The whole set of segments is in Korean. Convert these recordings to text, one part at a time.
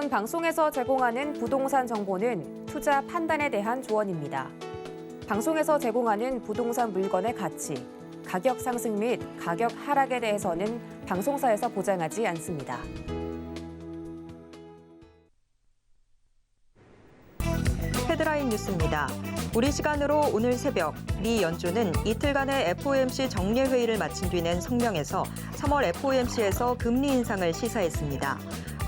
본 방송에서 제공하는 부동산 정보는 투자 판단에 대한 조언입니다. 방송에서 제공하는 부동산 물건의 가치, 가격 상승 및 가격 하락에 대해서는 방송사에서 보장하지 않습니다. 헤드라인 뉴스입니다. 우리 시간으로 오늘 새벽 미 연준은 이틀간의 FOMC 정례회의를 마친 뒤낸 성명에서 3월 FOMC에서 금리 인상을 시사했습니다.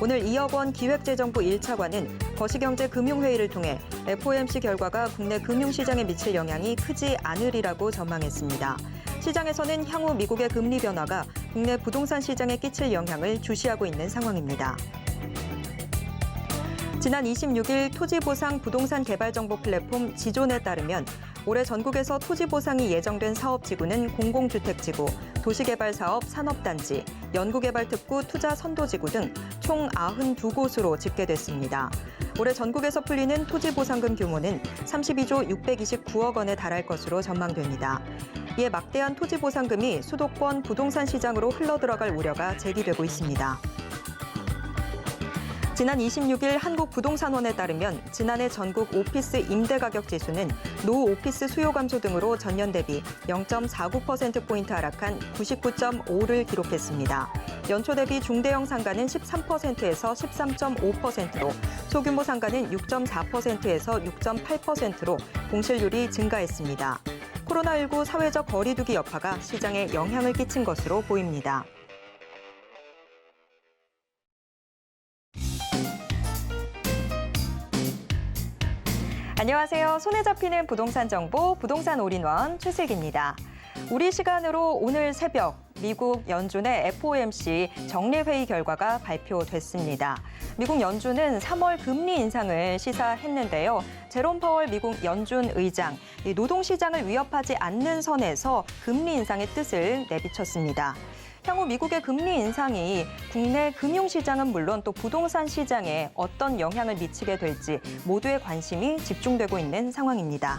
오늘 2억 원 기획재정부 1차관은 거시경제금융회의를 통해 FOMC 결과가 국내 금융시장에 미칠 영향이 크지 않으리라고 전망했습니다. 시장에서는 향후 미국의 금리 변화가 국내 부동산 시장에 끼칠 영향을 주시하고 있는 상황입니다. 지난 26일 토지보상 부동산 개발 정보 플랫폼 지존에 따르면 올해 전국에서 토지보상이 예정된 사업지구는 공공주택지구, 도시개발사업 산업단지, 연구개발특구 투자선도지구 등 총 92곳으로 집계됐습니다. 올해 전국에서 풀리는 토지보상금 규모는 32조 629억 원에 달할 것으로 전망됩니다. 이에 막대한 토지보상금이 수도권 부동산 시장으로 흘러들어갈 우려가 제기되고 있습니다. 지난 26일 한국부동산원에 따르면 지난해 전국 오피스 임대가격 지수는 노오피스 수요 감소 등으로 전년 대비 0.49%포인트 하락한 99.5를 기록했습니다. 연초 대비 중대형 상가는 13%에서 13.5%로 소규모 상가는 6.4%에서 6.8%로 공실률이 증가했습니다. 코로나19 사회적 거리두기 여파가 시장에 영향을 끼친 것으로 보입니다. 안녕하세요. 손에 잡히는 부동산 정보, 부동산 올인원 최슬기입니다. 우리 시간으로 오늘 새벽 미국 연준의 FOMC 정례회의 결과가 발표됐습니다. 미국 연준은 3월 금리 인상을 시사했는데요. 제롬 파월 미국 연준 의장, 노동시장을 위협하지 않는 선에서 금리 인상의 뜻을 내비쳤습니다. 향후 미국의 금리 인상이 국내 금융시장은 물론 또 부동산 시장에 어떤 영향을 미치게 될지 모두의 관심이 집중되고 있는 상황입니다.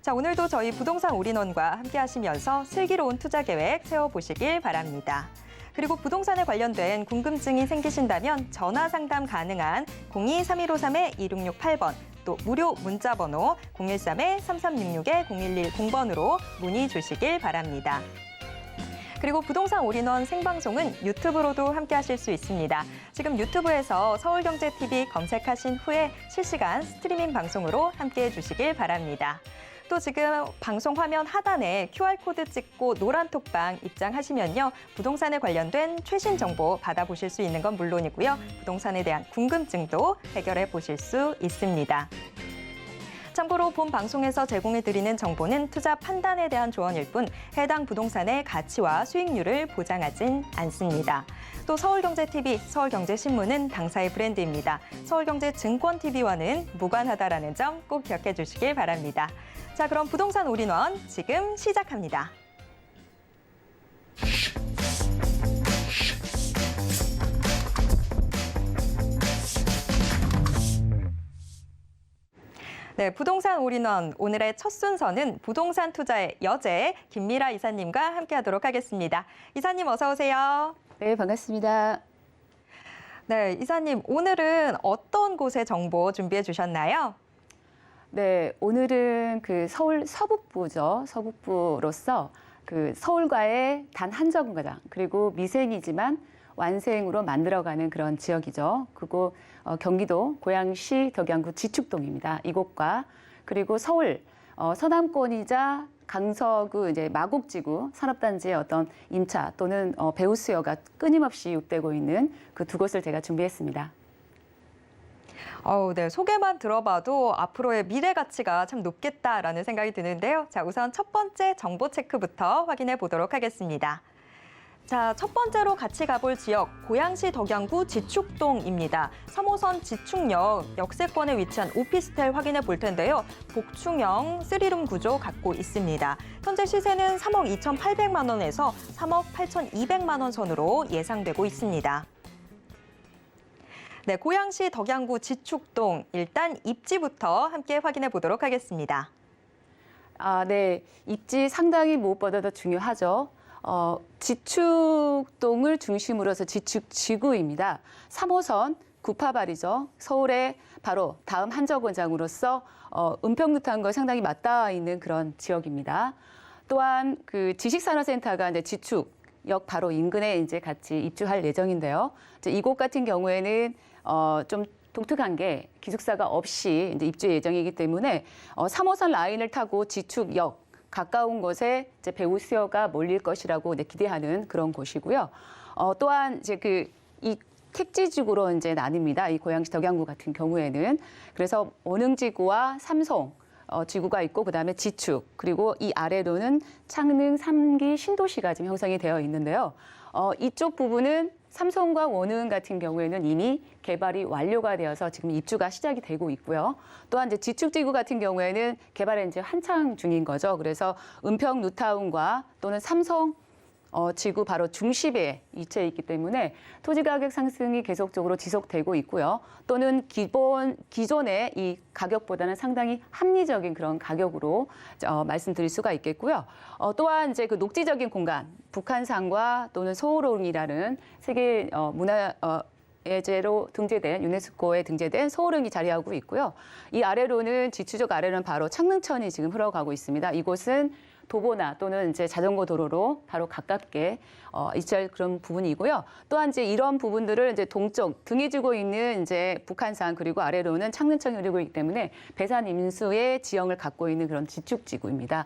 자, 오늘도 저희 부동산 올인원과 함께 하시면서 슬기로운 투자 계획 세워보시길 바랍니다. 그리고 부동산에 관련된 궁금증이 생기신다면 전화 상담 가능한 02-3153-2668번 또 무료 문자번호 013-3366-0110번으로 문의 주시길 바랍니다. 그리고 부동산 올인원 생방송은 유튜브로도 함께 하실 수 있습니다. 지금 유튜브에서 서울경제TV 검색하신 후에 실시간 스트리밍 방송으로 함께해 주시길 바랍니다. 또 지금 방송 화면 하단에 QR코드 찍고 노란 톡방 입장하시면요. 부동산에 관련된 최신 정보 받아보실 수 있는 건 물론이고요. 부동산에 대한 궁금증도 해결해 보실 수 있습니다. 참고로 본 방송에서 제공해드리는 정보는 투자 판단에 대한 조언일 뿐 해당 부동산의 가치와 수익률을 보장하진 않습니다. 또 서울경제TV, 서울경제신문은 당사의 브랜드입니다. 서울경제증권TV와는 무관하다라는 점 꼭 기억해 주시길 바랍니다. 자, 그럼 부동산 올인원 지금 시작합니다. 네, 부동산 올인원 오늘의 첫 순서는 부동산 투자의 여제 김미라 이사님과 함께하도록 하겠습니다. 이사님 어서 오세요. 네, 반갑습니다. 네, 이사님 오늘은 어떤 곳의 정보 준비해 주셨나요? 네, 오늘은 그 서울 서북부죠. 서북부로서 그 서울과의 단 한 정거장 그리고 미생이지만 완생으로 만들어가는 그런 지역이죠. 그리고 경기도 고양시 덕양구 지축동입니다. 이곳과 그리고 서울 서남권이자 강서구 이제 마곡지구 산업단지의 어떤 임차 또는 배후 수요가 끊임없이 유입되고 있는 그 두 곳을 제가 준비했습니다. 네, 소개만 들어봐도 앞으로의 미래 가치가 참 높겠다라는 생각이 드는데요. 자, 우선 첫 번째 정보 체크부터 확인해 보도록 하겠습니다. 자, 첫 번째로 같이 가볼 지역, 고양시 덕양구 지축동입니다. 3호선 지축역 역세권에 위치한 오피스텔 확인해 볼 텐데요. 복층형 3룸 구조 갖고 있습니다. 현재 시세는 3억 2,800만 원에서 3억 8,200만 원 선으로 예상되고 있습니다. 네, 고양시 덕양구 지축동 일단 입지부터 함께 확인해 보도록 하겠습니다. 네, 입지 상당히 무엇보다도 중요하죠. 지축동을 중심으로서 지축지구입니다. 3호선 구파발이죠. 서울의 바로 다음 한적원장으로서 은평루타운과 상당히 맞닿아 있는 그런 지역입니다. 또한 그 지식산업센터가 이제 지축역 바로 인근에 이제 같이 입주할 예정인데요. 이제 이곳 같은 경우에는 좀 독특한 게 기숙사가 없이 이제 입주 예정이기 때문에 3호선 라인을 타고 지축역 가까운 곳에 이제 배우 수요가 몰릴 것이라고 이제 기대하는 그런 곳이고요. 또한 이제 이 택지지구로 이제 나뉩니다. 이 고양시 덕양구 같은 경우에는 그래서 원흥지구와 삼송 지구가 있고 그다음에 지축 그리고 이 아래로는 창릉 3기 신도시가 지금 형성이 되어 있는데요. 이쪽 부분은 삼성과 원흥 같은 경우에는 이미 개발이 완료가 되어서 지금 입주가 시작이 되고 있고요. 또한 이제 지축지구 같은 경우에는 개발이 이제 한창 중인 거죠. 그래서 은평 뉴타운과 또는 삼성 지구 바로 중심에 위치해 있기 때문에 토지 가격 상승이 계속적으로 지속되고 있고요. 또는 기존의 이 가격보다는 상당히 합리적인 그런 가격으로 말씀드릴 수가 있겠고요. 또한 이제 그 녹지적인 공간, 북한산과 또는 소호릉이라는 세계 문화 예제로 등재된 유네스코에 등재된 소호릉이 자리하고 있고요. 이 아래로는 지추적 아래로는 바로 창릉천이 지금 흘러가고 있습니다. 이곳은 도보나 또는 이제 자전거 도로로 바로 가깝게 위치할 그런 부분이고요. 또한 이제 이런 부분들을 이제 동쪽 등에 지고 있는 이제 북한산 그리고 아래로는 창릉천이 흐르고 있기 때문에 배산 임수의 지형을 갖고 있는 그런 지축지구입니다.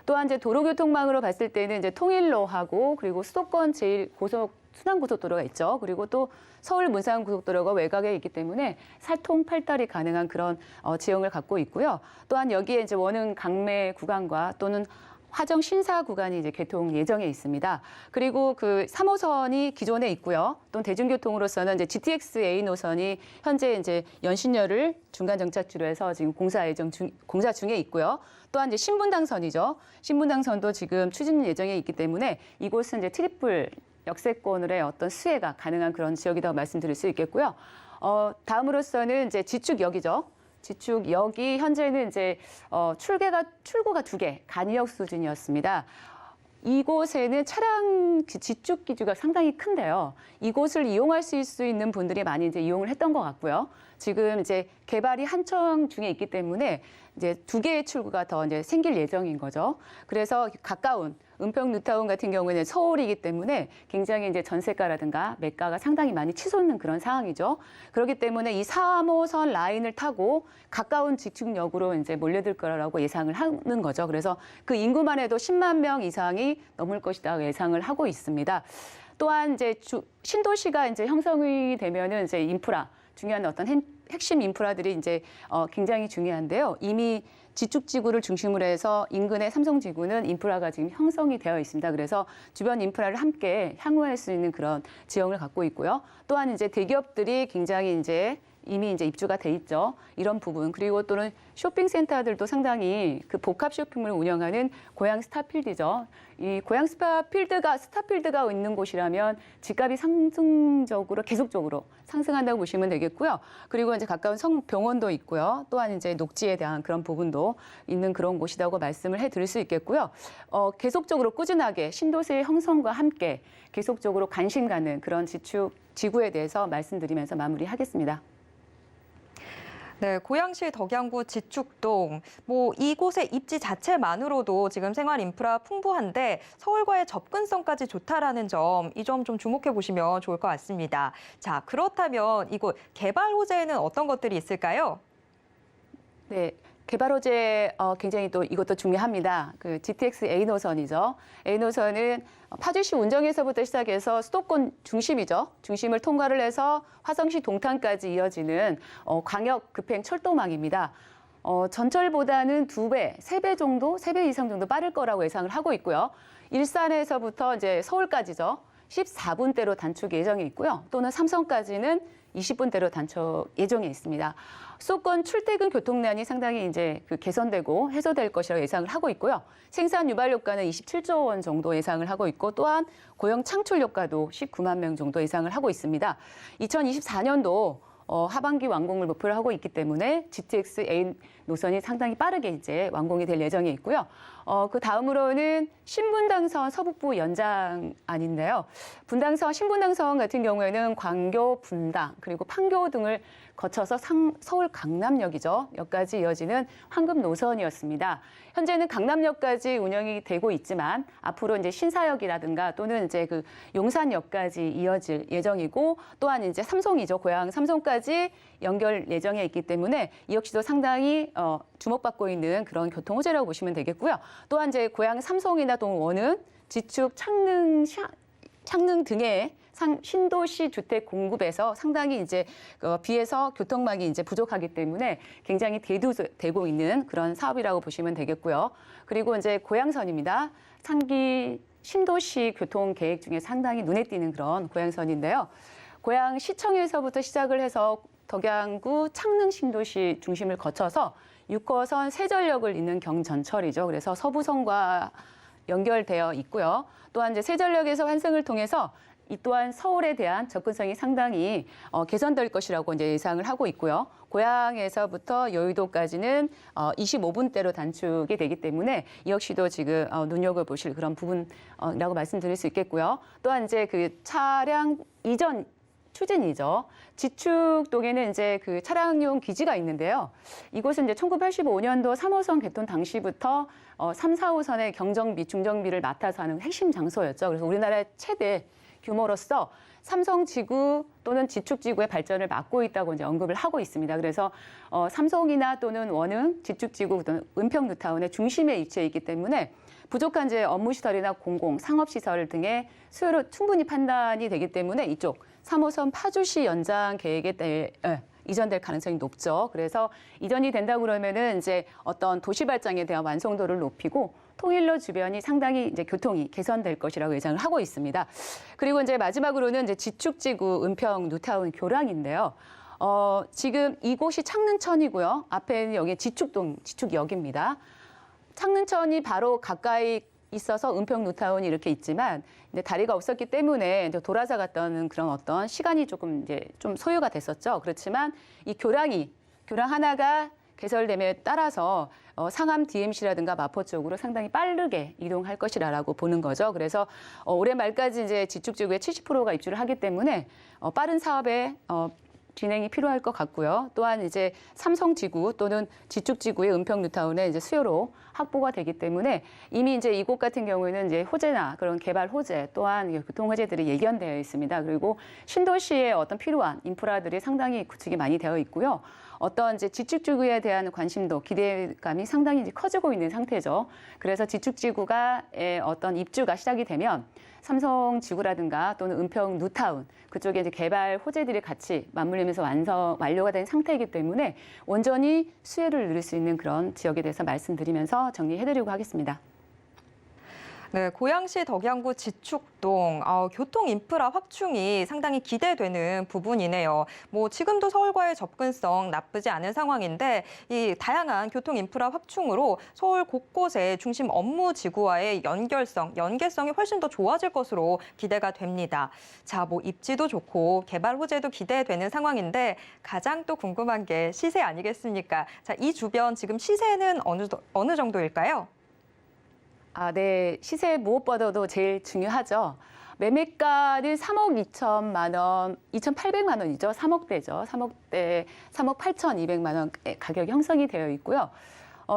또한 이제 도로교통망으로 봤을 때는 이제 통일로하고 그리고 수도권 순환고속도로가 있죠. 그리고 또 서울 문산고속도로가 외곽에 있기 때문에 살통팔달이 가능한 그런 지형을 갖고 있고요. 또한 여기에 이제 원흥 강매 구간과 또는 화정 신사 구간이 이제 개통 예정에 있습니다. 그리고 그 3호선이 기존에 있고요. 또 대중교통으로서는 이제 GTX A 노선이 현재 이제 연신여를 중간 정착지로 해서 지금 공사 중에 있고요. 또한 이제 신분당선이죠. 신분당선도 지금 추진 예정에 있기 때문에 이곳은 이제 트리플 역세권의 어떤 수혜가 가능한 그런 지역이라고 말씀드릴 수 있겠고요. 다음으로서는 이제 지축역이죠. 지축역이 현재는 이제 출구가 2개, 간이역 수준이었습니다. 이곳에는 차량 지축 기주가 상당히 큰데요. 이곳을 이용할 수 있는 분들이 많이 이제 이용을 했던 것 같고요. 지금 이제 개발이 한창 중에 있기 때문에 이제 2개의 출구가 더 이제 생길 예정인 거죠. 그래서 가까운 은평 뉴타운 같은 경우에는 서울이기 때문에 굉장히 이제 전세가라든가 매가가 상당히 많이 치솟는 그런 상황이죠. 그렇기 때문에 이 3호선 라인을 타고 가까운 지축역으로 이제 몰려들 거라고 예상을 하는 거죠. 그래서 그 인구만 해도 10만 명 이상이 넘을 것이다 예상을 하고 있습니다. 또한 이제 신도시가 이제 형성이 되면은 이제 인프라 중요한 어떤 핵심 인프라들이 이제 굉장히 중요한데요. 이미 지축지구를 중심으로 해서 인근의 삼성지구는 인프라가 지금 형성이 되어 있습니다. 그래서 주변 인프라를 함께 향후할 수 있는 그런 지형을 갖고 있고요. 또한 이제 대기업들이 굉장히 이제 이미 이제 입주가 돼 있죠. 이런 부분. 그리고 또는 쇼핑센터들도 상당히 그 복합 쇼핑몰을 운영하는 고양 스타필드죠. 이 고양 스타필드가 있는 곳이라면 집값이 상승적으로 계속적으로 상승한다고 보시면 되겠고요. 그리고 이제 가까운 성병원도 있고요. 또한 이제 녹지에 대한 그런 부분도 있는 그런 곳이라고 말씀을 해드릴 수 있겠고요. 계속적으로 꾸준하게 신도시의 형성과 함께 계속적으로 관심 가는 그런 지구에 대해서 말씀드리면서 마무리하겠습니다. 네, 고양시 덕양구 지축동, 이곳의 입지 자체만으로도 지금 생활 인프라 풍부한데 서울과의 접근성까지 좋다라는 점, 이 점 좀 주목해 보시면 좋을 것 같습니다. 자, 그렇다면 이곳 개발 호재에는 어떤 것들이 있을까요? 네. 개발 호재 굉장히 또 이것도 중요합니다. 그 GTX A 노선이죠. A 노선은 파주시 운정에서부터 시작해서 수도권 중심이죠. 중심을 통과를 해서 화성시 동탄까지 이어지는 광역 급행 철도망입니다. 전철보다는 2배, 3배 정도, 3배 이상 정도 빠를 거라고 예상을 하고 있고요. 일산에서부터 이제 서울까지죠. 14분대로 단축 예정에 있고요. 또는 삼성까지는 20분대로 단축 예정에 있습니다. 수도권 출퇴근 교통난이 상당히 이제 개선되고 해소될 것이라고 예상을 하고 있고요. 생산 유발 효과는 27조 원 정도 예상을 하고 있고 또한 고용 창출 효과도 19만 명 정도 예상을 하고 있습니다. 2024년도 하반기 완공을 목표로 하고 있기 때문에 GTX A 노선이 상당히 빠르게 이제 완공이 될 예정에 있고요. 그 다음으로는 신분당선 서북부 연장안인데요. 분당선, 신분당선 같은 경우에는 광교, 분당, 그리고 판교 등을 거쳐서 서울 강남역이죠. 역까지 이어지는 황금 노선이었습니다. 현재는 강남역까지 운영이 되고 있지만 앞으로 이제 신사역이라든가 또는 이제 그 용산역까지 이어질 예정이고 또한 이제 삼송이죠. 고향 삼송까지 연결 예정에 있기 때문에 이 역시도 상당히 주목받고 있는 그런 교통 호재라고 보시면 되겠고요. 또한 이제 고향 삼송이나 또는 원흥, 지축, 창릉 등의 신도시 주택 공급에서 상당히 이제 비해서 교통망이 이제 부족하기 때문에 굉장히 대두되고 있는 그런 사업이라고 보시면 되겠고요. 그리고 이제 고향선입니다. 상기 신도시 교통 계획 중에 상당히 눈에 띄는 그런 고향선인데요. 고향시청에서부터 시작을 해서 덕양구 창릉 신도시 중심을 거쳐서 6호선 세전역을 잇는 경전철이죠. 그래서 서부선과 연결되어 있고요. 또한 이제 세전역에서 환승을 통해서 이 또한 서울에 대한 접근성이 상당히 개선될 것이라고 이제 예상을 하고 있고요. 고향에서부터 여의도까지는 25분대로 단축이 되기 때문에 이 역시도 지금 눈여겨보실 그런 부분이라고 말씀드릴 수 있겠고요. 또한 이제 그 차량 이전 추진이죠. 지축동에는 이제 그 차량용 기지가 있는데요. 이곳은 이제 1985년도 3호선 개통 당시부터 3, 4호선의 경정비, 중정비를 맡아서 하는 핵심 장소였죠. 그래서 우리나라의 최대 규모로서 삼성지구 또는 지축지구의 발전을 막고 있다고 이제 언급을 하고 있습니다. 그래서 삼성이나 또는 원흥, 지축지구 또는 은평 뉴타운의 중심에 위치해 있기 때문에 부족한 이제 업무시설이나 공공, 상업시설 등의 수요로 충분히 판단이 되기 때문에 이쪽 3호선 파주시 연장 계획에 대해 이전될 가능성이 높죠. 그래서 이전이 된다 그러면은 이제 어떤 도시 발전에 대한 완성도를 높이고 통일로 주변이 상당히 이제 교통이 개선될 것이라고 예상을 하고 있습니다. 그리고 이제 마지막으로는 이제 지축지구 은평 뉴타운 교량인데요. 지금 이곳이 창릉천이고요. 앞에는 여기 지축동, 지축역입니다. 창릉천이 바로 가까이 있어서 은평 뉴타운이 이렇게 있지만 이제 다리가 없었기 때문에 이제 돌아서 갔다는 그런 어떤 시간이 조금 이제 좀 소요가 됐었죠. 그렇지만 이 교량 하나가 개설됨에 따라서 상암 DMC라든가 마포 쪽으로 상당히 빠르게 이동할 것이라고 보는 거죠. 그래서 올해 말까지 이제 지축지구의 70%가 입주를 하기 때문에 빠른 사업에 진행이 필요할 것 같고요. 또한 이제 삼성지구 또는 지축지구의 은평 뉴타운의 이제 수요로 확보가 되기 때문에 이미 이제 이곳 같은 경우에는 이제 호재나 그런 개발 호재 또한 교통 호재들이 예견되어 있습니다. 그리고 신도시의 어떤 필요한 인프라들이 상당히 구축이 많이 되어 있고요. 어떤 이제 지축지구에 대한 관심도 기대감이 상당히 이제 커지고 있는 상태죠. 그래서 지축지구가의 어떤 입주가 시작이 되면 삼성지구라든가 또는 은평 뉴타운 그쪽에 이제 개발 호재들이 같이 맞물리면서 완료가 된 상태이기 때문에 온전히 수혜를 누릴 수 있는 그런 지역에 대해서 말씀드리면서 정리해드리고 하겠습니다. 네, 고양시 덕양구 지축동 교통 인프라 확충이 상당히 기대되는 부분이네요. 뭐 지금도 서울과의 접근성 나쁘지 않은 상황인데 이 다양한 교통 인프라 확충으로 서울 곳곳의 중심 업무 지구와의 연계성이 훨씬 더 좋아질 것으로 기대가 됩니다. 자, 뭐 입지도 좋고 개발 호재도 기대되는 상황인데 가장 또 궁금한 게 시세 아니겠습니까? 자, 이 주변 지금 시세는 어느 정도일까요? 네. 시세 무엇보다도 제일 중요하죠. 매매가는 3억 2천만 원, 2,800만 원이죠. 3억대죠. 3억대, 3억 8,200만 원 가격이 형성이 되어 있고요.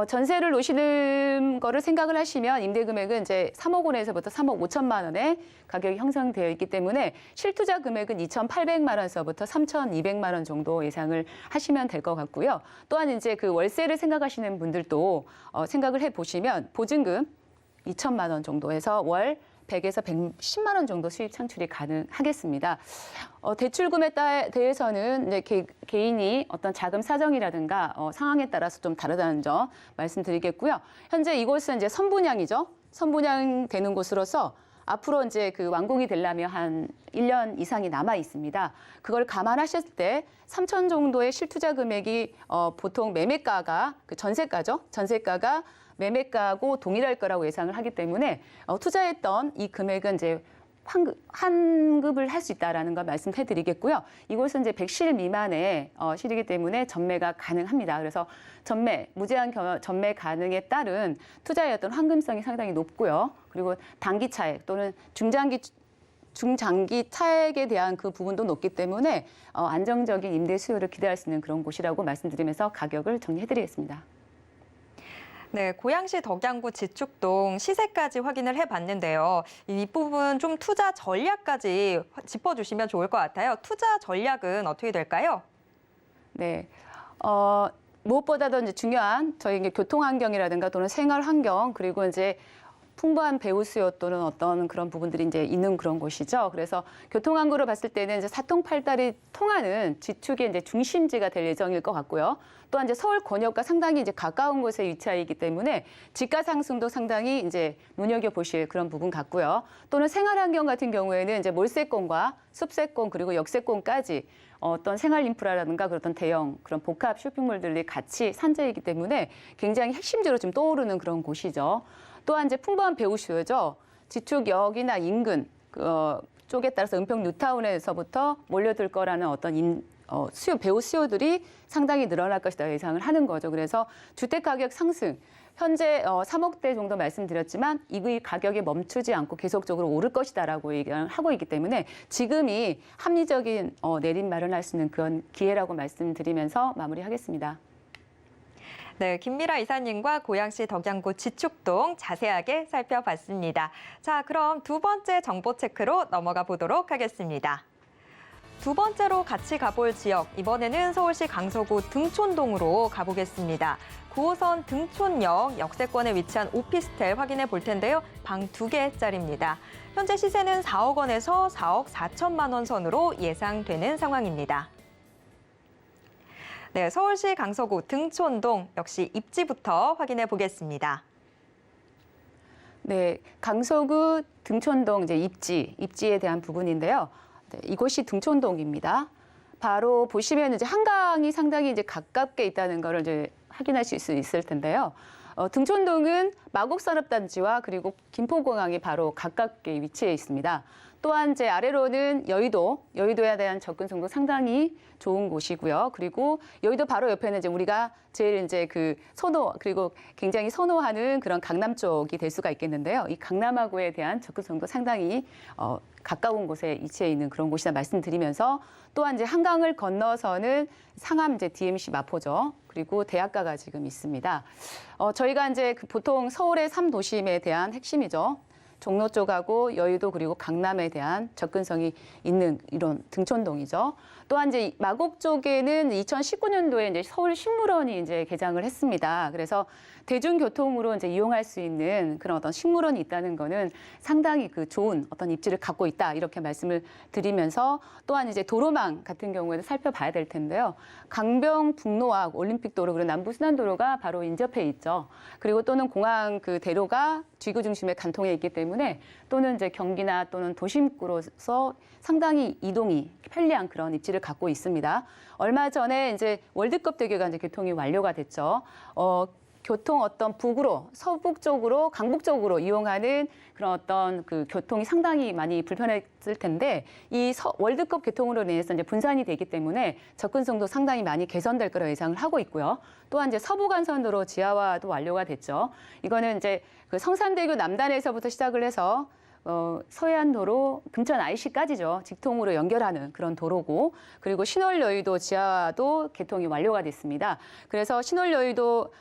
전세를 놓으시는 거를 생각을 하시면 임대 금액은 이제 3억 원에서부터 3억 5천만 원의 가격이 형성되어 있기 때문에 실투자 금액은 2,800만 원서부터 3,200만 원 정도 예상을 하시면 될 것 같고요. 또한 이제 그 월세를 생각하시는 분들도 생각을 해 보시면 보증금 2천만 원 정도에서 월 100에서 110만 원 정도 수입 창출이 가능하겠습니다. 대출금에 대해서는 이제 개인이 어떤 자금 사정이라든가 상황에 따라서 좀 다르다는 점 말씀드리겠고요. 현재 이곳은 이제 선분양이죠. 선분양 되는 곳으로서 앞으로 이제 그 완공이 되려면 한 1년 이상이 남아 있습니다. 그걸 감안하셨을 때 3천 정도의 실투자 금액이 보통 매매가가 그 전세가죠. 전세가가 매매가하고 동일할 거라고 예상을 하기 때문에 투자했던 이 금액은 이제 환급을 할 수 있다라는 걸 말씀해드리겠고요. 이곳은 이제 100실 미만의 실이기 때문에 전매가 가능합니다. 그래서 무제한 전매 가능에 따른 투자의 어떤 황금성이 상당히 높고요. 그리고 단기 차액 또는 중장기 차액에 대한 그 부분도 높기 때문에 안정적인 임대 수요를 기대할 수 있는 그런 곳이라고 말씀드리면서 가격을 정리해드리겠습니다. 네, 고양시 덕양구 지축동 시세까지 확인을 해봤는데요. 이 부분 좀 투자 전략까지 짚어주시면 좋을 것 같아요. 투자 전략은 어떻게 될까요? 네, 무엇보다도 이제 중요한 저희 교통 환경이라든가 또는 생활 환경 그리고 이제 풍부한 배우 수요 또는 어떤 그런 부분들이 이제 있는 그런 곳이죠. 그래서 교통항구로 봤을 때는 이제 사통팔달이 통하는 지축의 이제 중심지가 될 예정일 것 같고요. 또한 이제 서울 권역과 상당히 이제 가까운 곳에 위치하여 있기 때문에 지가 상승도 상당히 이제 눈여겨 보실 그런 부분 같고요. 또는 생활 환경 같은 경우에는 이제 몰세권과 숲세권 그리고 역세권까지 어떤 생활 인프라라든가 그런 대형 그런 복합 쇼핑몰들이 같이 산재이기 때문에 굉장히 핵심지로 좀 떠오르는 그런 곳이죠. 또한 이제 풍부한 배우 수요죠. 지축역이나 인근 쪽에 따라서 은평 뉴타운에서부터 몰려들 거라는 어떤 배우 수요들이 상당히 늘어날 것이다 예상을 하는 거죠. 그래서 주택 가격 상승 현재 3억대 정도 말씀드렸지만 이 가격이 멈추지 않고 계속적으로 오를 것이다라고 얘기를 하고 있기 때문에 지금이 합리적인 내림 마련할 수 있는 그런 기회라고 말씀드리면서 마무리하겠습니다. 네, 김미라 이사님과 고양시 덕양구 지축동 자세하게 살펴봤습니다. 자, 그럼 두 번째 정보 체크로 넘어가 보도록 하겠습니다. 두 번째로 같이 가볼 지역, 이번에는 서울시 강서구 등촌동으로 가보겠습니다. 9호선 등촌역 역세권에 위치한 오피스텔 확인해 볼 텐데요. 방 2개짜리입니다. 현재 시세는 4억 원에서 4억 4천만 원 선으로 예상되는 상황입니다. 네, 서울시 강서구 등촌동 역시 입지부터 확인해 보겠습니다. 네, 강서구 등촌동 이제 입지에 대한 부분인데요. 네, 이곳이 등촌동입니다. 바로 보시면 이제 한강이 상당히 이제 가깝게 있다는 것을 이제 확인하실 수 있을 텐데요. 등촌동은 마곡산업단지와 그리고 김포공항이 바로 가깝게 위치해 있습니다. 또한 제 아래로는 여의도에 대한 접근성도 상당히 좋은 곳이고요. 그리고 여의도 바로 옆에는 이제 우리가 제일 이제 그리고 굉장히 선호하는 그런 강남 쪽이 될 수가 있겠는데요. 이 강남하고에 대한 접근성도 상당히 가까운 곳에 위치해 있는 그런 곳이다 말씀드리면서 또한 이제 한강을 건너서는 상암 이제 DMC 마포죠. 그리고 대학가가 지금 있습니다. 저희가 이제 보통 서울의 3도심에 대한 핵심이죠. 종로 쪽하고 여의도 그리고 강남에 대한 접근성이 있는 이런 등촌동이죠. 또한 이제 마곡 쪽에는 2019년도에 이제 서울식물원이 이제 개장을 했습니다. 그래서 대중교통으로 이제 이용할 수 있는 그런 어떤 식물원이 있다는 거는 상당히 좋은 어떤 입지를 갖고 있다 이렇게 말씀을 드리면서 또한 이제 도로망 같은 경우에도 살펴봐야 될 텐데요. 강변북로와 올림픽도로 그리고 남부순환도로가 바로 인접해 있죠. 그리고 또는 공항 대로가 지구 중심에 간통해 있기 때문에 또는 이제 경기나 또는 도심구로서 상당히 이동이 편리한 그런 입지를 갖고 있습니다. 얼마 전에 이제 월드컵 대교가 이제 개통이 완료가 됐죠. 교통 어떤 북으로 서북 쪽으로 강북 쪽으로 이용하는 그런 어떤 교통이 상당히 많이 불편했을 텐데 이 월드컵 개통으로 인해서 이제 분산이 되기 때문에 접근성도 상당히 많이 개선될 거라고 예상을 하고 있고요. 또한 이제 서부간선도로 지하화도 완료가 됐죠. 이거는 이제 성산대교 남단에서부터 시작을 해서 서해안도로 금천 IC까지죠. 직통으로 연결하는 그런 도로고 그리고 신월여의도 지하도 개통이 완료가 됐습니다. 그래서 신월여의도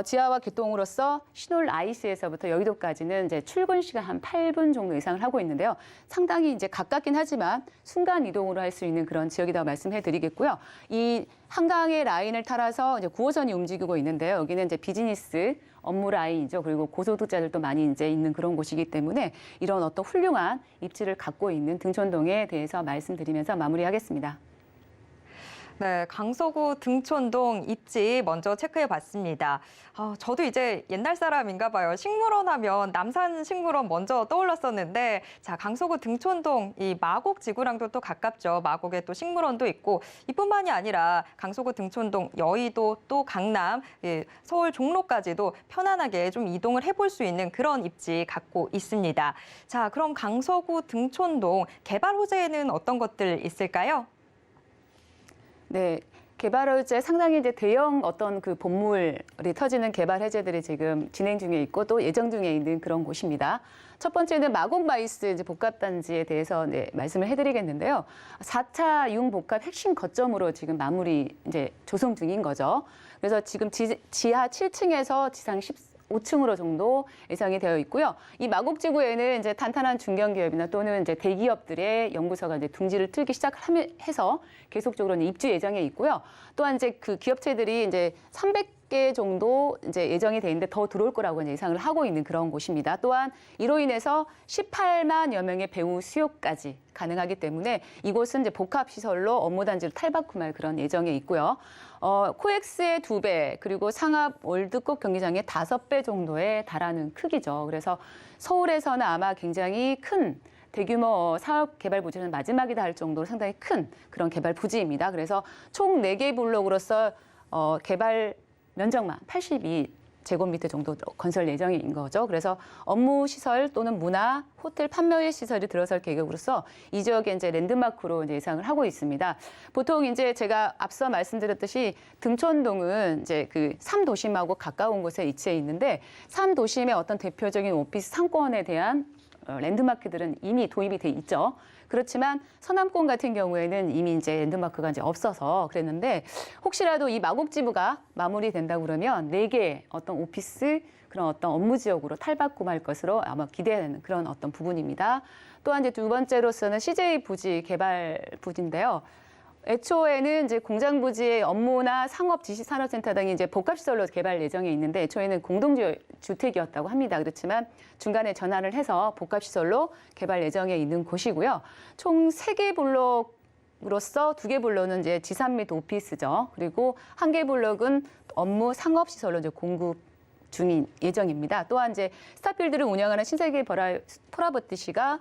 지하화 개통으로써 신월 IC에서부터 여의도까지는 이제 출근 시간 한 8분 정도 예상을 하고 있는데요. 상당히 이제 가깝긴 하지만 순간 이동으로 할 수 있는 그런 지역이라고 말씀해 드리겠고요. 이 한강의 라인을 따라서 이제 9호선이 움직이고 있는데요. 여기는 이제 비즈니스 업무 라인이죠. 그리고 고소득자들도 많이 이제 있는 그런 곳이기 때문에 이런 어떤 훌륭한 입지를 갖고 있는 등촌동에 대해서 말씀드리면서 마무리하겠습니다. 네, 강서구 등촌동 입지 먼저 체크해 봤습니다. 저도 이제 옛날 사람인가 봐요. 식물원 하면 남산 식물원 먼저 떠올랐었는데, 자, 강서구 등촌동 이 마곡 지구랑도 또 가깝죠. 마곡에 또 식물원도 있고, 이뿐만이 아니라 강서구 등촌동 여의도 또 강남, 서울 종로까지도 편안하게 좀 이동을 해볼 수 있는 그런 입지 갖고 있습니다. 자, 그럼 강서구 등촌동 개발 호재에는 어떤 것들 있을까요? 네, 개발 호재 상당히 이제 대형 어떤 그 본물이 터지는 개발 해제들이 지금 진행 중에 있고 또 예정 중에 있는 그런 곳입니다. 첫 번째는 마곡마이스 이제 복합단지에 대해서 말씀을 해드리겠는데요. 4차 융복합 핵심 거점으로 지금 마무리 이제 조성 중인 거죠. 그래서 지금 지하 7층에서 지상 5층으로 정도 예상이 되어 있고요. 이 마곡지구에는 이제 탄탄한 중견기업이나 또는 이제 대기업들의 연구소가 이제 둥지를 틀기 시작해서 계속적으로 입주 예정에 있고요. 또한 이제 그 기업체들이 이제 300개 정도 이제 예정이 돼 있는데 더 들어올 거라고 이제 예상을 하고 있는 그런 곳입니다. 또한 이로 인해서 18만여 명의 배우 수요까지 가능하기 때문에 이곳은 이제 복합시설로 업무단지를 탈바꿈할 그런 예정에 있고요. 코엑스의 2배, 그리고 상합 월드컵 경기장의 5배 정도에 달하는 크기죠. 그래서 서울에서는 아마 굉장히 큰 대규모 사업 개발 부지는 마지막이다 할 정도로 상당히 큰 그런 개발 부지입니다. 그래서 총 4개 블록으로서 개발 면적만 82제곱미터 정도 건설 예정인 거죠. 그래서 업무 시설 또는 문화, 호텔 판매의 시설이 들어설 계획으로서 이 지역에 이제 랜드마크로 이제 예상을 하고 있습니다. 보통 이제 제가 앞서 말씀드렸듯이 등촌동은 이제 그 3도심하고 가까운 곳에 위치해 있는데 3도심의 어떤 대표적인 오피스 상권에 대한 랜드마크들은 이미 도입이 돼 있죠. 그렇지만 서남권 같은 경우에는 이미 이제 랜드마크가 이제 없어서 그랬는데 혹시라도 이 마곡지구가 마무리된다고 그러면 4개 어떤 오피스 그런 어떤 업무 지역으로 탈바꿈할 것으로 아마 기대되는 그런 어떤 부분입니다. 또한 이제 두 번째로서는 CJ 부지 개발 부지인데요. 애초에는 이제 공장 부지의 업무나 상업 지식 산업센터 등이 이제 복합시설로 개발 예정에 있는데 애초에는 공동주택이었다고 합니다. 그렇지만 중간에 전환을 해서 복합시설로 개발 예정에 있는 곳이고요. 총 3개 블록으로서 2개 블록은 이제 지산 및 오피스죠. 그리고 1개 블록은 업무 상업시설로 이제 공급 중인 예정입니다. 또한 이제 스타필드를 운영하는 신세계 프라버티시가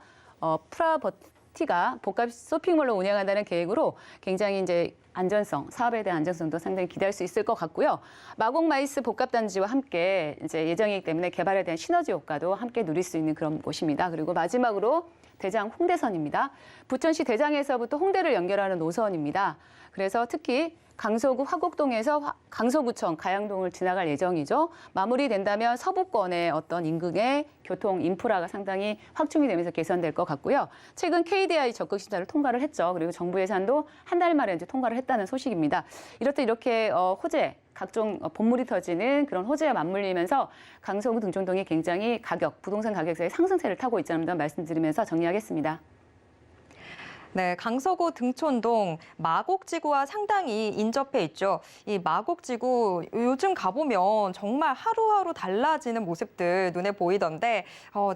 프라버티가 복합 쇼핑몰로 운영한다는 계획으로 굉장히 이제 안전성, 사업에 대한 안전성도 상당히 기대할 수 있을 것 같고요. 마곡마이스 복합단지와 함께 이제 예정이기 때문에 개발에 대한 시너지 효과도 함께 누릴 수 있는 그런 곳입니다. 그리고 마지막으로 대장 홍대선입니다. 부천시 대장에서부터 홍대를 연결하는 노선입니다. 그래서 특히 강서구 화곡동에서 강서구청 가양동을 지나갈 예정이죠. 마무리된다면 서부권의 어떤 인근의 교통 인프라가 상당히 확충이 되면서 개선될 것 같고요. 최근 KDI 적극 심사를 통과를 했죠. 그리고 정부 예산도 한 달 만에 이제 통과를 했다는 소식입니다. 이렇듯 이렇게 호재, 각종 본물이 터지는 그런 호재와 맞물리면서 강서구 등촌동이 굉장히 부동산 가격의 상승세를 타고 있다는 점 말씀드리면서 정리하겠습니다. 네, 강서구 등촌동 마곡지구와 상당히 인접해 있죠. 이 마곡지구 요즘 가보면 정말 하루하루 달라지는 모습들 눈에 보이던데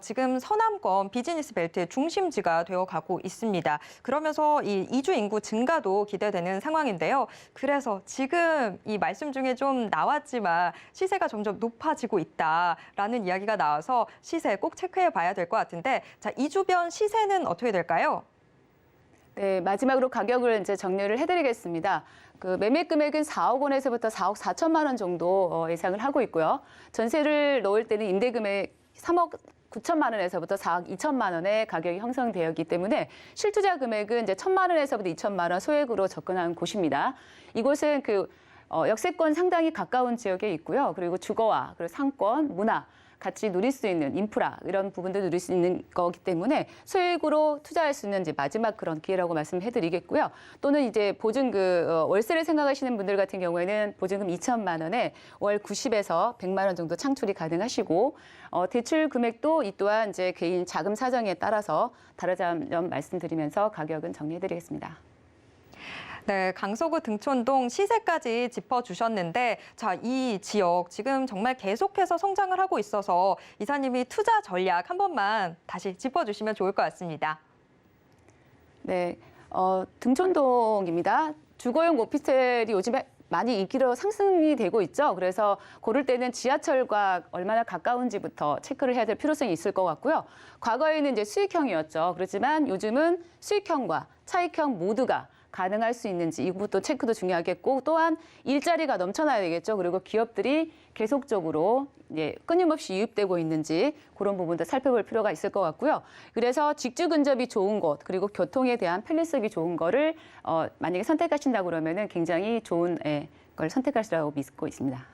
지금 서남권 비즈니스 벨트의 중심지가 되어가고 있습니다. 그러면서 이 이주 인구 증가도 기대되는 상황인데요. 그래서 지금 이 말씀 중에 좀 나왔지만 시세가 점점 높아지고 있다라는 이야기가 나와서 시세 꼭 체크해 봐야 될 것 같은데 자, 이 주변 시세는 어떻게 될까요? 네, 마지막으로 가격을 이제 정리를 해드리겠습니다. 그 매매 금액은 4억 원에서부터 4억 4천만 원 정도 예상을 하고 있고요. 전세를 넣을 때는 임대 금액 3억 9천만 원에서부터 4억 2천만 원의 가격이 형성되어 있기 때문에 실투자 금액은 이제 1천만 원에서부터 2천만 원 소액으로 접근한 곳입니다. 이곳은 그 역세권 상당히 가까운 지역에 있고요. 그리고 주거와 그리고 상권, 문화 같이 누릴 수 있는 인프라 이런 부분도 누릴 수 있는 거기 때문에 소액으로 투자할 수 있는 이제 마지막 그런 기회라고 말씀해드리겠고요. 또는 이제 보증 월세를 생각하시는 분들 같은 경우에는 보증금 2천만 원에 월 90에서 100만 원 정도 창출이 가능하시고 대출 금액도 이 또한 이제 개인 자금 사정에 따라서 다르다는 점 말씀드리면서 가격은 정리해드리겠습니다. 네, 강서구 등촌동 시세까지 짚어주셨는데 자, 이 지역 지금 정말 계속해서 성장을 하고 있어서 이사님이 투자 전략 한 번만 다시 짚어주시면 좋을 것 같습니다. 네, 등촌동입니다. 주거용 오피스텔이 요즘에 많이 인기로 상승이 되고 있죠. 그래서 고를 때는 지하철과 얼마나 가까운지부터 체크를 해야 될 필요성이 있을 것 같고요. 과거에는 이제 수익형이었죠. 그렇지만 요즘은 수익형과 차익형 모두가 가능할 수 있는지 이것도 체크도 중요하겠고 또한 일자리가 넘쳐나야 되겠죠. 그리고 기업들이 계속적으로 끊임없이 유입되고 있는지 그런 부분도 살펴볼 필요가 있을 것 같고요. 그래서 직주 근접이 좋은 곳 그리고 교통에 대한 편리성이 좋은 거를 만약에 선택하신다고 그러면은 굉장히 좋은 걸 선택하시라고 믿고 있습니다.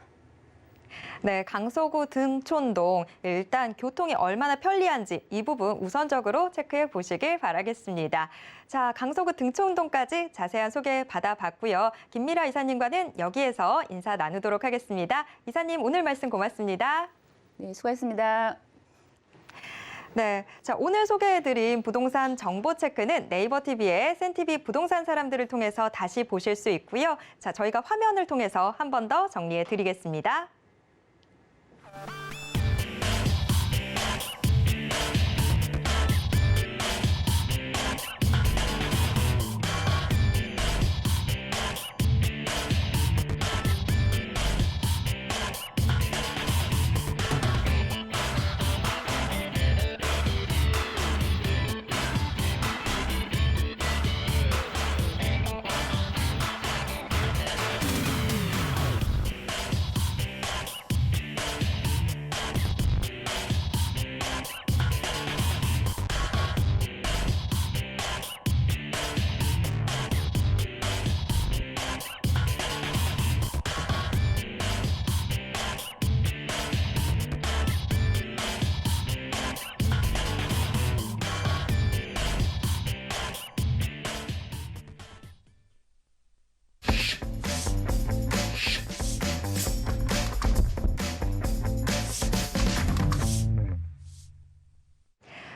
네, 강서구 등촌동 일단 교통이 얼마나 편리한지 이 부분 우선적으로 체크해 보시길 바라겠습니다. 자, 강서구 등촌동까지 자세한 소개 받아봤고요. 김미라 이사님과는 여기에서 인사 나누도록 하겠습니다. 이사님 오늘 말씀 고맙습니다. 네, 수고하셨습니다. 네, 자 오늘 소개해드린 부동산 정보 체크는 네이버 TV의 센TV 부동산 사람들을 통해서 다시 보실 수 있고요. 자, 저희가 화면을 통해서 한 번 더 정리해 드리겠습니다.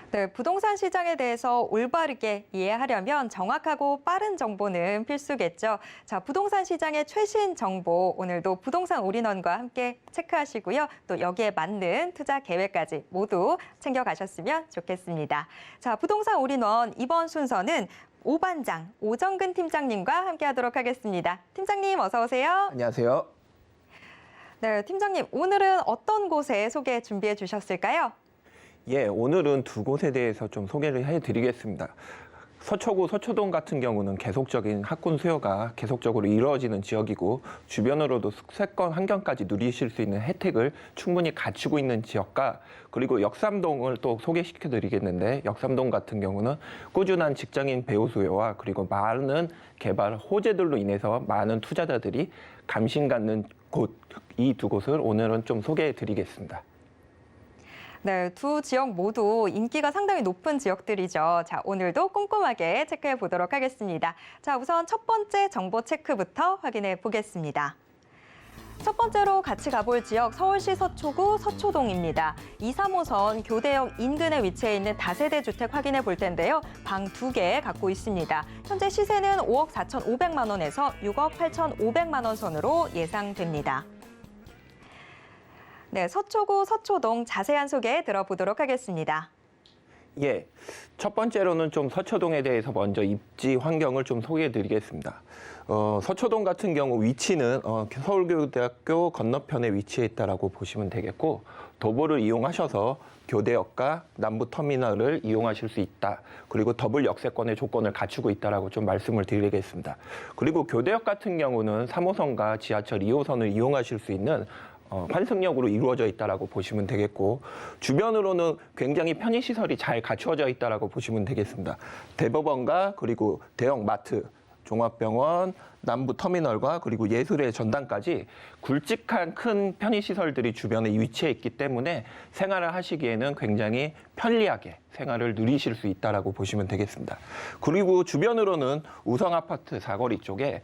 네, 부동산 시장에 대해서 올바르게 이해하려면 정확하고 빠른 정보는 필수겠죠. 자, 부동산 시장의 최신 정보 오늘도 부동산 올인원과 함께 체크하시고요. 또 여기에 맞는 투자 계획까지 모두 챙겨가셨으면 좋겠습니다. 자, 부동산 올인원 이번 순서는 오반장 오정근 팀장님과 함께하도록 하겠습니다. 팀장님 어서 오세요. 안녕하세요. 네, 팀장님 오늘은 어떤 곳에 소개 준비해 주셨을까요? 예, 오늘은 두 곳에 대해서 좀 소개를 해드리겠습니다. 서초구 서초동 같은 경우는 계속적인 학군 수요가 계속적으로 이루어지는 지역이고 주변으로도 숙세권 환경까지 누리실 수 있는 혜택을 충분히 갖추고 있는 지역과 그리고 역삼동을 또 소개시켜 드리겠는데 역삼동 같은 경우는 꾸준한 직장인 배우 수요와 그리고 많은 개발 호재들로 인해서 많은 투자자들이 감심 갖는 곳, 이 두 곳을 오늘은 좀 소개해 드리겠습니다. 네, 두 지역 모두 인기가 상당히 높은 지역들이죠. 자, 오늘도 꼼꼼하게 체크해 보도록 하겠습니다. 자, 우선 첫 번째 정보 체크부터 확인해 보겠습니다. 첫 번째로 같이 가볼 지역 서울시 서초구 서초동입니다. 2, 3호선 교대역 인근에 위치해 있는 다세대 주택 확인해 볼 텐데요. 방 2개 갖고 있습니다. 현재 시세는 5억 4,500만 원에서 6억 8,500만 원 선으로 예상됩니다. 네, 서초구 서초동 자세한 소개 들어보도록 하겠습니다. 예, 첫 번째로는 좀 서초동에 대해서 먼저 입지 환경을 좀 소개해 드리겠습니다. 서초동 같은 경우 위치는 서울교대학교 건너편에 위치해 있다라고 보시면 되겠고 도보를 이용하셔서 교대역과 남부터미널을 이용하실 수 있다. 그리고 더블 역세권의 조건을 갖추고 있다라고 좀 말씀을 드리겠습니다. 그리고 교대역 같은 경우는 3호선과 지하철 2호선을 이용하실 수 있는 환승역으로 이루어져 있다라고 보시면 되겠고 주변으로는 굉장히 편의시설이 잘 갖추어져 있다라고 보시면 되겠습니다. 대법원과 그리고 대형 마트, 종합병원, 남부터미널과 그리고 예술의 전당까지 굵직한 큰 편의시설들이 주변에 위치해 있기 때문에 생활을 하시기에는 굉장히 편리하게 생활을 누리실 수 있다라고 보시면 되겠습니다. 그리고 주변으로는 우성아파트 사거리 쪽에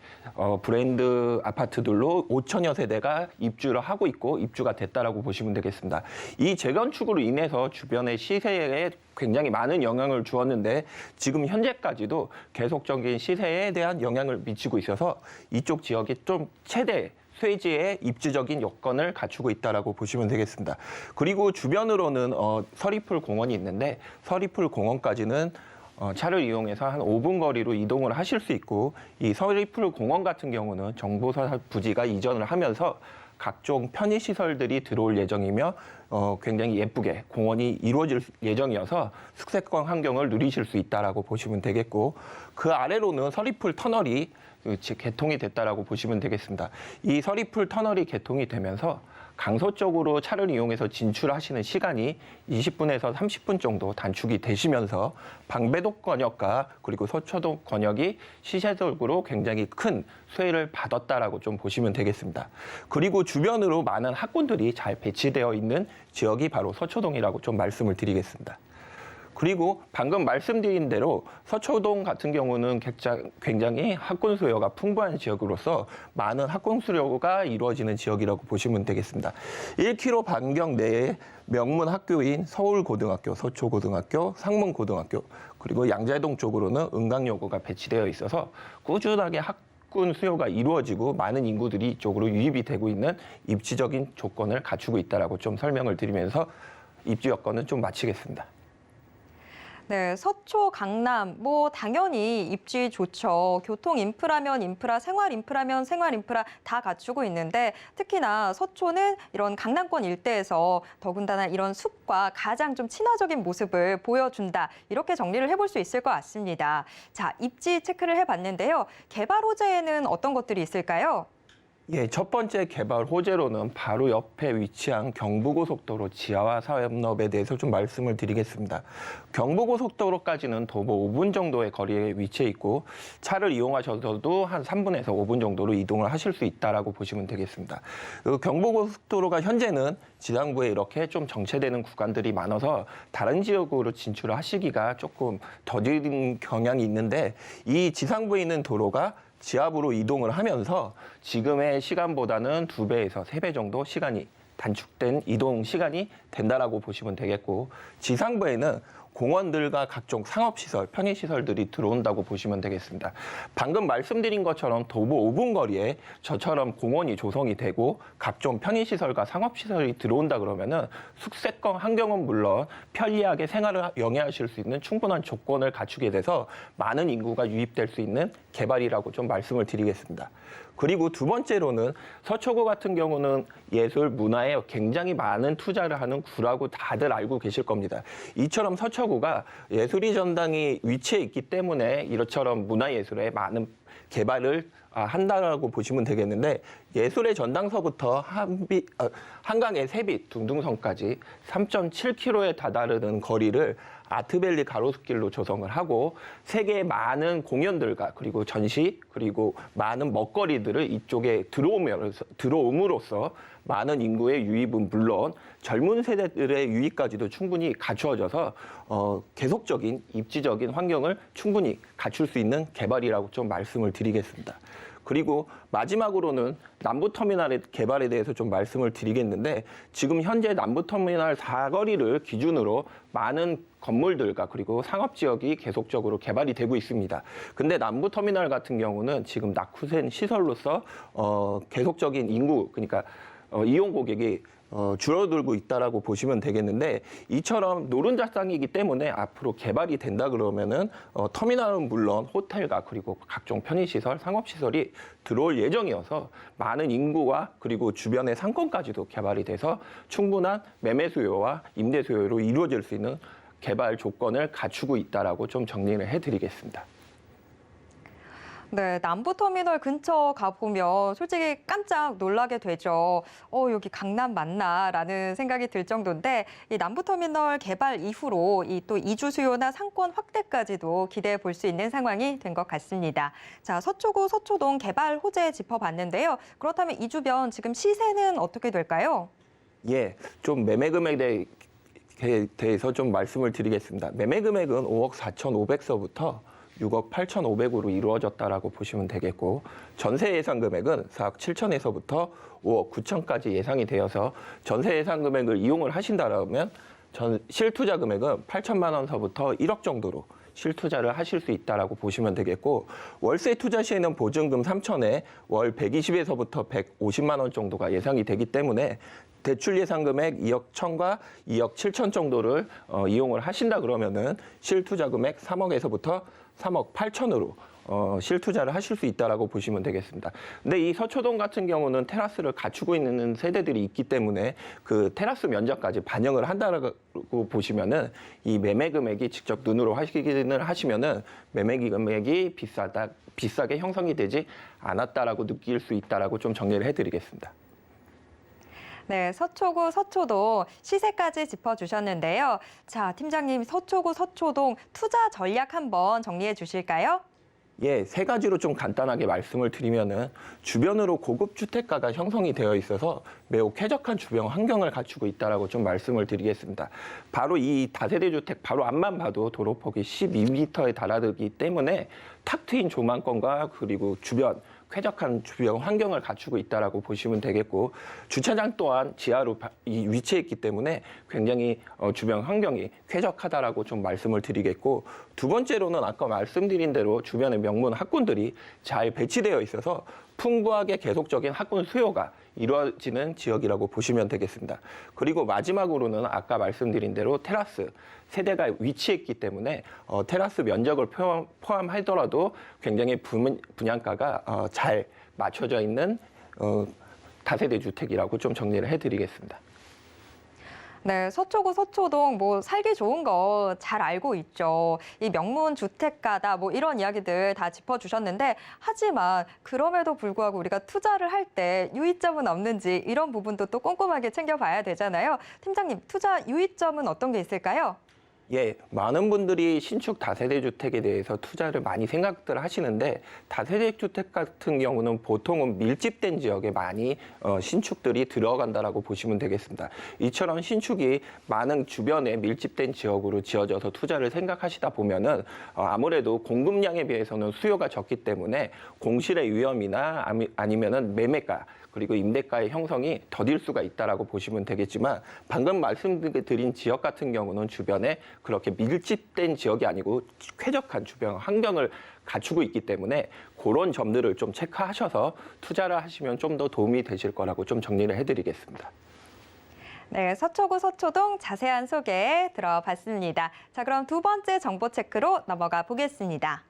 브랜드 아파트들로 5천여 세대가 입주를 하고 있고 입주가 됐다라고 보시면 되겠습니다. 이 재건축으로 인해서 주변의 시세에 굉장히 많은 영향을 주었는데 지금 현재까지도 계속적인 시세에 대한 영향을 미치고 있어서 이쪽 지역이 좀 최대 쇠지의 입지적인 여건을 갖추고 있다라고 보시면 되겠습니다. 그리고 주변으로는 서리풀 공원이 있는데 서리풀 공원까지는 차를 이용해서 한 5분 거리로 이동을 하실 수 있고 이 서리풀 공원 같은 경우는 정보사 부지가 이전을 하면서 각종 편의시설들이 들어올 예정이며 굉장히 예쁘게 공원이 이루어질 예정이어서 숙색권 환경을 누리실 수 있다라고 보시면 되겠고 그 아래로는 서리풀 터널이 개통이 됐다라고 보시면 되겠습니다. 이 서리풀 터널이 개통이 되면서 강서 쪽으로 차를 이용해서 진출하시는 시간이 20분에서 30분 정도 단축이 되시면서 방배동 권역과 그리고 서초동 권역이 시세적으로 굉장히 큰 수혜를 받았다라고 좀 보시면 되겠습니다. 그리고 주변으로 많은 학군들이 잘 배치되어 있는 지역이 바로 서초동이라고 좀 말씀을 드리겠습니다. 그리고 방금 말씀드린 대로 서초동 같은 경우는 굉장히 학군 수요가 풍부한 지역으로서 많은 학군 수요가 이루어지는 지역이라고 보시면 되겠습니다. 1km 반경 내에 명문 학교인 서울고등학교, 서초고등학교, 상문고등학교, 그리고 양재동 쪽으로는 은강여고가 배치되어 있어서 꾸준하게 학군 수요가 이루어지고 많은 인구들이 이쪽으로 유입이 되고 있는 입지적인 조건을 갖추고 있다라고 좀 설명을 드리면서 입지 여건은 좀 마치겠습니다. 네, 서초, 강남, 당연히 입지 좋죠. 교통 인프라면 인프라, 생활 인프라면 생활 인프라 다 갖추고 있는데 특히나 서초는 이런 강남권 일대에서 더군다나 이런 숲과 가장 좀 친화적인 모습을 보여준다. 이렇게 정리를 해볼 수 있을 것 같습니다. 자, 입지 체크를 해봤는데요. 개발 호재에는 어떤 것들이 있을까요? 예, 첫 번째 개발 호재로는 바로 옆에 위치한 경부고속도로 지하화 사업에 대해서 좀 말씀을 드리겠습니다. 경부고속도로까지는 도보 5분 정도의 거리에 위치해 있고 차를 이용하셔서도 한 3분에서 5분 정도로 이동을 하실 수 있다라고 보시면 되겠습니다. 경부고속도로가 현재는 지상부에 이렇게 좀 정체되는 구간들이 많아서 다른 지역으로 진출을 하시기가 조금 더딘 경향이 있는데 이 지상부에 있는 도로가 지하부로 이동을 하면서 지금의 시간보다는 2배에서 3배 정도 시간이 단축된 이동 시간이 된다라고 보시면 되겠고 지상부에는 공원들과 각종 상업시설, 편의시설들이 들어온다고 보시면 되겠습니다. 방금 말씀드린 것처럼 도보 5분 거리에 저처럼 공원이 조성이 되고 각종 편의시설과 상업시설이 들어온다 그러면은 숙색권 환경은 물론 편리하게 생활을 영위하실 수 있는 충분한 조건을 갖추게 돼서 많은 인구가 유입될 수 있는 개발이라고 좀 말씀을 드리겠습니다. 그리고 두 번째로는 서초구 같은 경우는 예술, 문화에 굉장히 많은 투자를 하는 구라고 다들 알고 계실 겁니다. 이처럼 서초구가 예술의 전당이 위치해 있기 때문에 이처럼 문화예술에 많은 개발을 한다라고 보시면 되겠는데 예술의 전당서부터 한강의 세빛, 둥둥성까지 3.7km에 다다르는 거리를 아트밸리 가로수길로 조성을 하고 세계의 많은 공연들과 그리고 전시 그리고 많은 먹거리들을 이쪽에 들어옴으로써 많은 인구의 유입은 물론 젊은 세대들의 유입까지도 충분히 갖추어져서 계속적인 입지적인 환경을 충분히 갖출 수 있는 개발이라고 좀 말씀을 드리겠습니다. 그리고 마지막으로는 남부터미널의 개발에 대해서 좀 말씀을 드리겠는데 지금 현재 남부터미널 사거리를 기준으로 많은 건물들과 그리고 상업지역이 계속적으로 개발이 되고 있습니다. 근데 남부터미널 같은 경우는 지금 낙후된 시설로서 계속적인 인구, 그러니까 이용 고객이 줄어들고 있다라고 보시면 되겠는데 이처럼 노른자땅이기 때문에 앞으로 개발이 된다 그러면은 터미널은 물론 호텔과 그리고 각종 편의시설, 상업시설이 들어올 예정이어서 많은 인구와 그리고 주변의 상권까지도 개발이 돼서 충분한 매매 수요와 임대 수요로 이루어질 수 있는 개발 조건을 갖추고 있다라고 좀 정리를 해드리겠습니다. 네, 남부터미널 근처 가보면 솔직히 깜짝 놀라게 되죠. 여기 강남 맞나라는 생각이 들 정도인데 이 남부터미널 개발 이후로 또 이주 수요나 상권 확대까지도 기대해 볼 수 있는 상황이 된 것 같습니다. 자, 서초구, 서초동 개발 호재 짚어봤는데요. 그렇다면 이 주변 지금 시세는 어떻게 될까요? 예, 좀 매매 금액에 대해서 좀 말씀을 드리겠습니다. 매매 금액은 5억 4,500서부터 6억 8,500으로 이루어졌다라고 보시면 되겠고 전세 예상 금액은 4억 7천에서부터 5억 9천까지 예상이 되어서 전세 예상 금액을 이용을 하신다면 실투자 금액은 8천만 원서부터 1억 정도로 실투자를 하실 수 있다라고 보시면 되겠고 월세 투자 시에는 보증금 3천에 월 120에서부터 150만 원 정도가 예상이 되기 때문에 대출 예상 금액 2억 1천과 2억 7천 정도를 이용을 하신다 그러면은 실투자 금액 3억에서부터 3억 8천으로 실투자를 하실 수 있다라고 보시면 되겠습니다. 근데 이 서초동 같은 경우는 테라스를 갖추고 있는 세대들이 있기 때문에 그 테라스 면적까지 반영을 한다고 보시면은 이 매매 금액이 직접 눈으로 확인을 하시면은 매매 금액이 비싸게 형성이 되지 않았다라고 느낄 수 있다라고 좀 정리를 해드리겠습니다. 네, 서초구, 서초동 시세까지 짚어주셨는데요. 자, 팀장님, 서초구, 서초동 투자 전략 한번 정리해 주실까요? 예, 세 가지로 좀 간단하게 말씀을 드리면은 주변으로 고급 주택가가 형성이 되어 있어서 매우 쾌적한 주변 환경을 갖추고 있다라고 좀 말씀을 드리겠습니다. 바로 이 다세대 주택 바로 앞만 봐도 도로폭이 12m에 달하기 때문에 탁 트인 조망권과 그리고 주변 쾌적한 주변 환경을 갖추고 있다라고 보시면 되겠고, 주차장 또한 지하로 위치해 있기 때문에 굉장히 주변 환경이 쾌적하다라고 좀 말씀을 드리겠고, 두 번째로는 아까 말씀드린 대로 주변에 명문 학군들이 잘 배치되어 있어서 풍부하게 계속적인 학군 수요가 이루어지는 지역이라고 보시면 되겠습니다. 그리고 마지막으로는 아까 말씀드린 대로 테라스 세대가 위치했기 때문에 테라스 면적을 포함하더라도 굉장히 분양가가 잘 맞춰져 있는 다세대 주택이라고 좀 정리를 해드리겠습니다. 네, 서초구, 서초동 뭐 살기 좋은 거 잘 알고 있죠. 이 명문 주택가다 뭐 이런 이야기들 다 짚어주셨는데, 하지만 그럼에도 불구하고 우리가 투자를 할 때 유의점은 없는지 이런 부분도 또 꼼꼼하게 챙겨봐야 되잖아요. 팀장님, 투자 유의점은 어떤 게 있을까요? 예, 많은 분들이 신축 다세대 주택에 대해서 투자를 많이 생각들 하시는데, 다세대 주택 같은 경우는 보통은 밀집된 지역에 많이 신축들이 들어간다라고 보시면 되겠습니다. 이처럼 신축이 많은 주변에 밀집된 지역으로 지어져서 투자를 생각하시다 보면은 아무래도 공급량에 비해서는 수요가 적기 때문에 공실의 위험이나 아니면은 매매가 그리고 임대가의 형성이 더딜 수가 있다라고 보시면 되겠지만, 방금 말씀드린 지역 같은 경우는 주변에 그렇게 밀집된 지역이 아니고 쾌적한 주변 환경을 갖추고 있기 때문에 그런 점들을 좀 체크하셔서 투자를 하시면 좀 더 도움이 되실 거라고 좀 정리를 해드리겠습니다. 네, 서초구, 서초동 자세한 소개 들어봤습니다. 자, 그럼 두 번째 정보 체크로 넘어가 보겠습니다.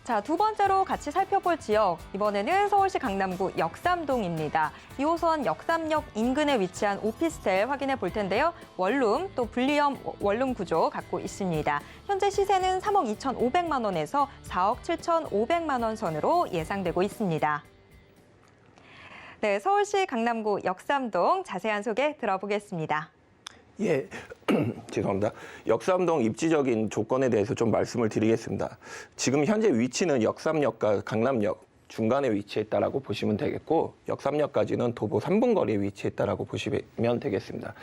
자, 두 번째로 같이 살펴볼 지역, 이번에는 서울시 강남구 역삼동입니다. 2호선 역삼역 인근에 위치한 오피스텔 확인해 볼 텐데요. 원룸, 또 분리형 원룸 구조 갖고 있습니다. 현재 시세는 3억 2,500만 원에서 4억 7,500만 원 선으로 예상되고 있습니다. 네, 서울시 강남구 역삼동 자세한 소개 들어보겠습니다. 예, 죄송합니다. 역삼동 입지적인 조건에 대해서 좀 말씀을 드리겠습니다. 지금 현재 위치는 역삼역과 강남역 중간에 위치했다라고 보시면 되겠고, 역삼역까지는 도보 3분 거리에 위치했다라고 보시면 되겠습니다.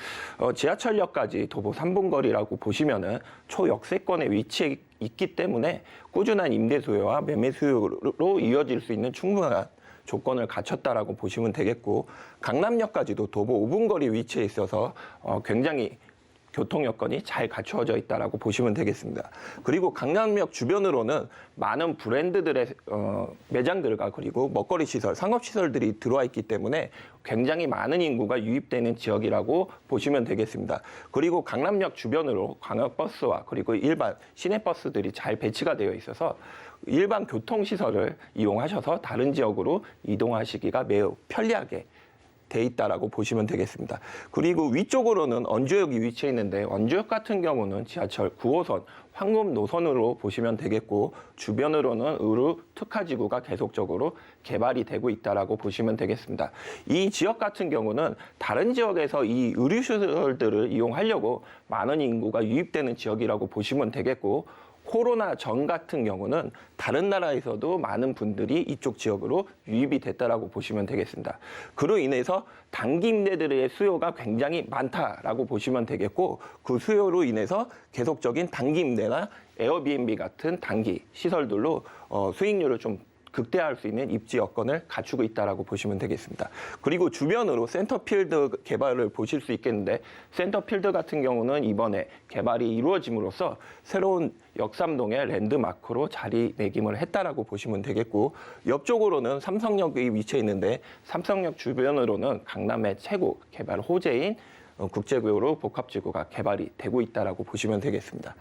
지하철역까지 도보 3분 거리라고 보시면은 초역세권에 위치해 있기 때문에 꾸준한 임대 수요와 매매 수요로 이어질 수 있는 충분한 조건을 갖췄다라고 보시면 되겠고, 강남역까지도 도보 5분 거리 위치해 있어서 굉장히 교통 여건이 잘 갖추어져 있다라고 보시면 되겠습니다. 그리고 강남역 주변으로는 많은 브랜드들의 매장들과 그리고 먹거리 시설, 상업 시설들이 들어와 있기 때문에 굉장히 많은 인구가 유입되는 지역이라고 보시면 되겠습니다. 그리고 강남역 주변으로 광역버스와 그리고 일반 시내버스들이 잘 배치가 되어 있어서 일반 교통시설을 이용하셔서 다른 지역으로 이동하시기가 매우 편리하게 돼 있다라고 보시면 되겠습니다. 그리고 위쪽으로는 원주역이 위치해 있는데, 원주역 같은 경우는 지하철 9호선 황금 노선으로 보시면 되겠고, 주변으로는 의류 특화지구가 계속적으로 개발이 되고 있다라고 보시면 되겠습니다. 이 지역 같은 경우는 다른 지역에서 이 의류시설들을 이용하려고 많은 인구가 유입되는 지역이라고 보시면 되겠고, 코로나 전 같은 경우는 다른 나라에서도 많은 분들이 이쪽 지역으로 유입이 됐다라고 보시면 되겠습니다. 그로 인해서 단기 임대들의 수요가 굉장히 많다라고 보시면 되겠고, 그 수요로 인해서 계속적인 단기 임대나 에어비앤비 같은 단기 시설들로 수익률을 좀 극대화할 수 있는 입지 여건을 갖추고 있다라고 보시면 되겠습니다. 그리고 주변으로 센터필드 개발을 보실 수 있겠는데 센터필드 같은 경우는 이번에 개발이 이루어짐으로써 새로운 역삼동의 랜드마크로 자리매김을 했다라고 보시면 되겠고 옆쪽으로는 삼성역이 위치해 있는데 삼성역 주변으로는 강남의 최고 개발 호재인 국제교로 복합지구가 개발이 되고 있다라고 보시면 되겠습니다.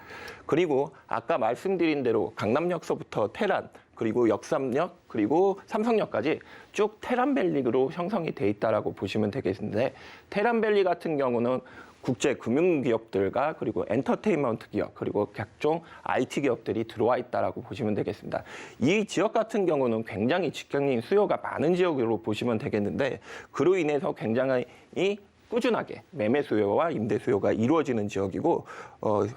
그리고 아까 말씀드린 대로 강남역서부터 테란 그리고 역삼역 그리고 삼성역까지 쭉 테란밸리로 형성이 돼 있다라고 보시면 되겠는데 테란밸리 같은 경우는 국제 금융기업들과 그리고 엔터테인먼트 기업 그리고 각종 IT 기업들이 들어와 있다라고 보시면 되겠습니다. 이 지역 같은 경우는 굉장히 직장인 수요가 많은 지역으로 보시면 되겠는데 그로 인해서 굉장히 꾸준하게 매매 수요와 임대 수요가 이루어지는 지역이고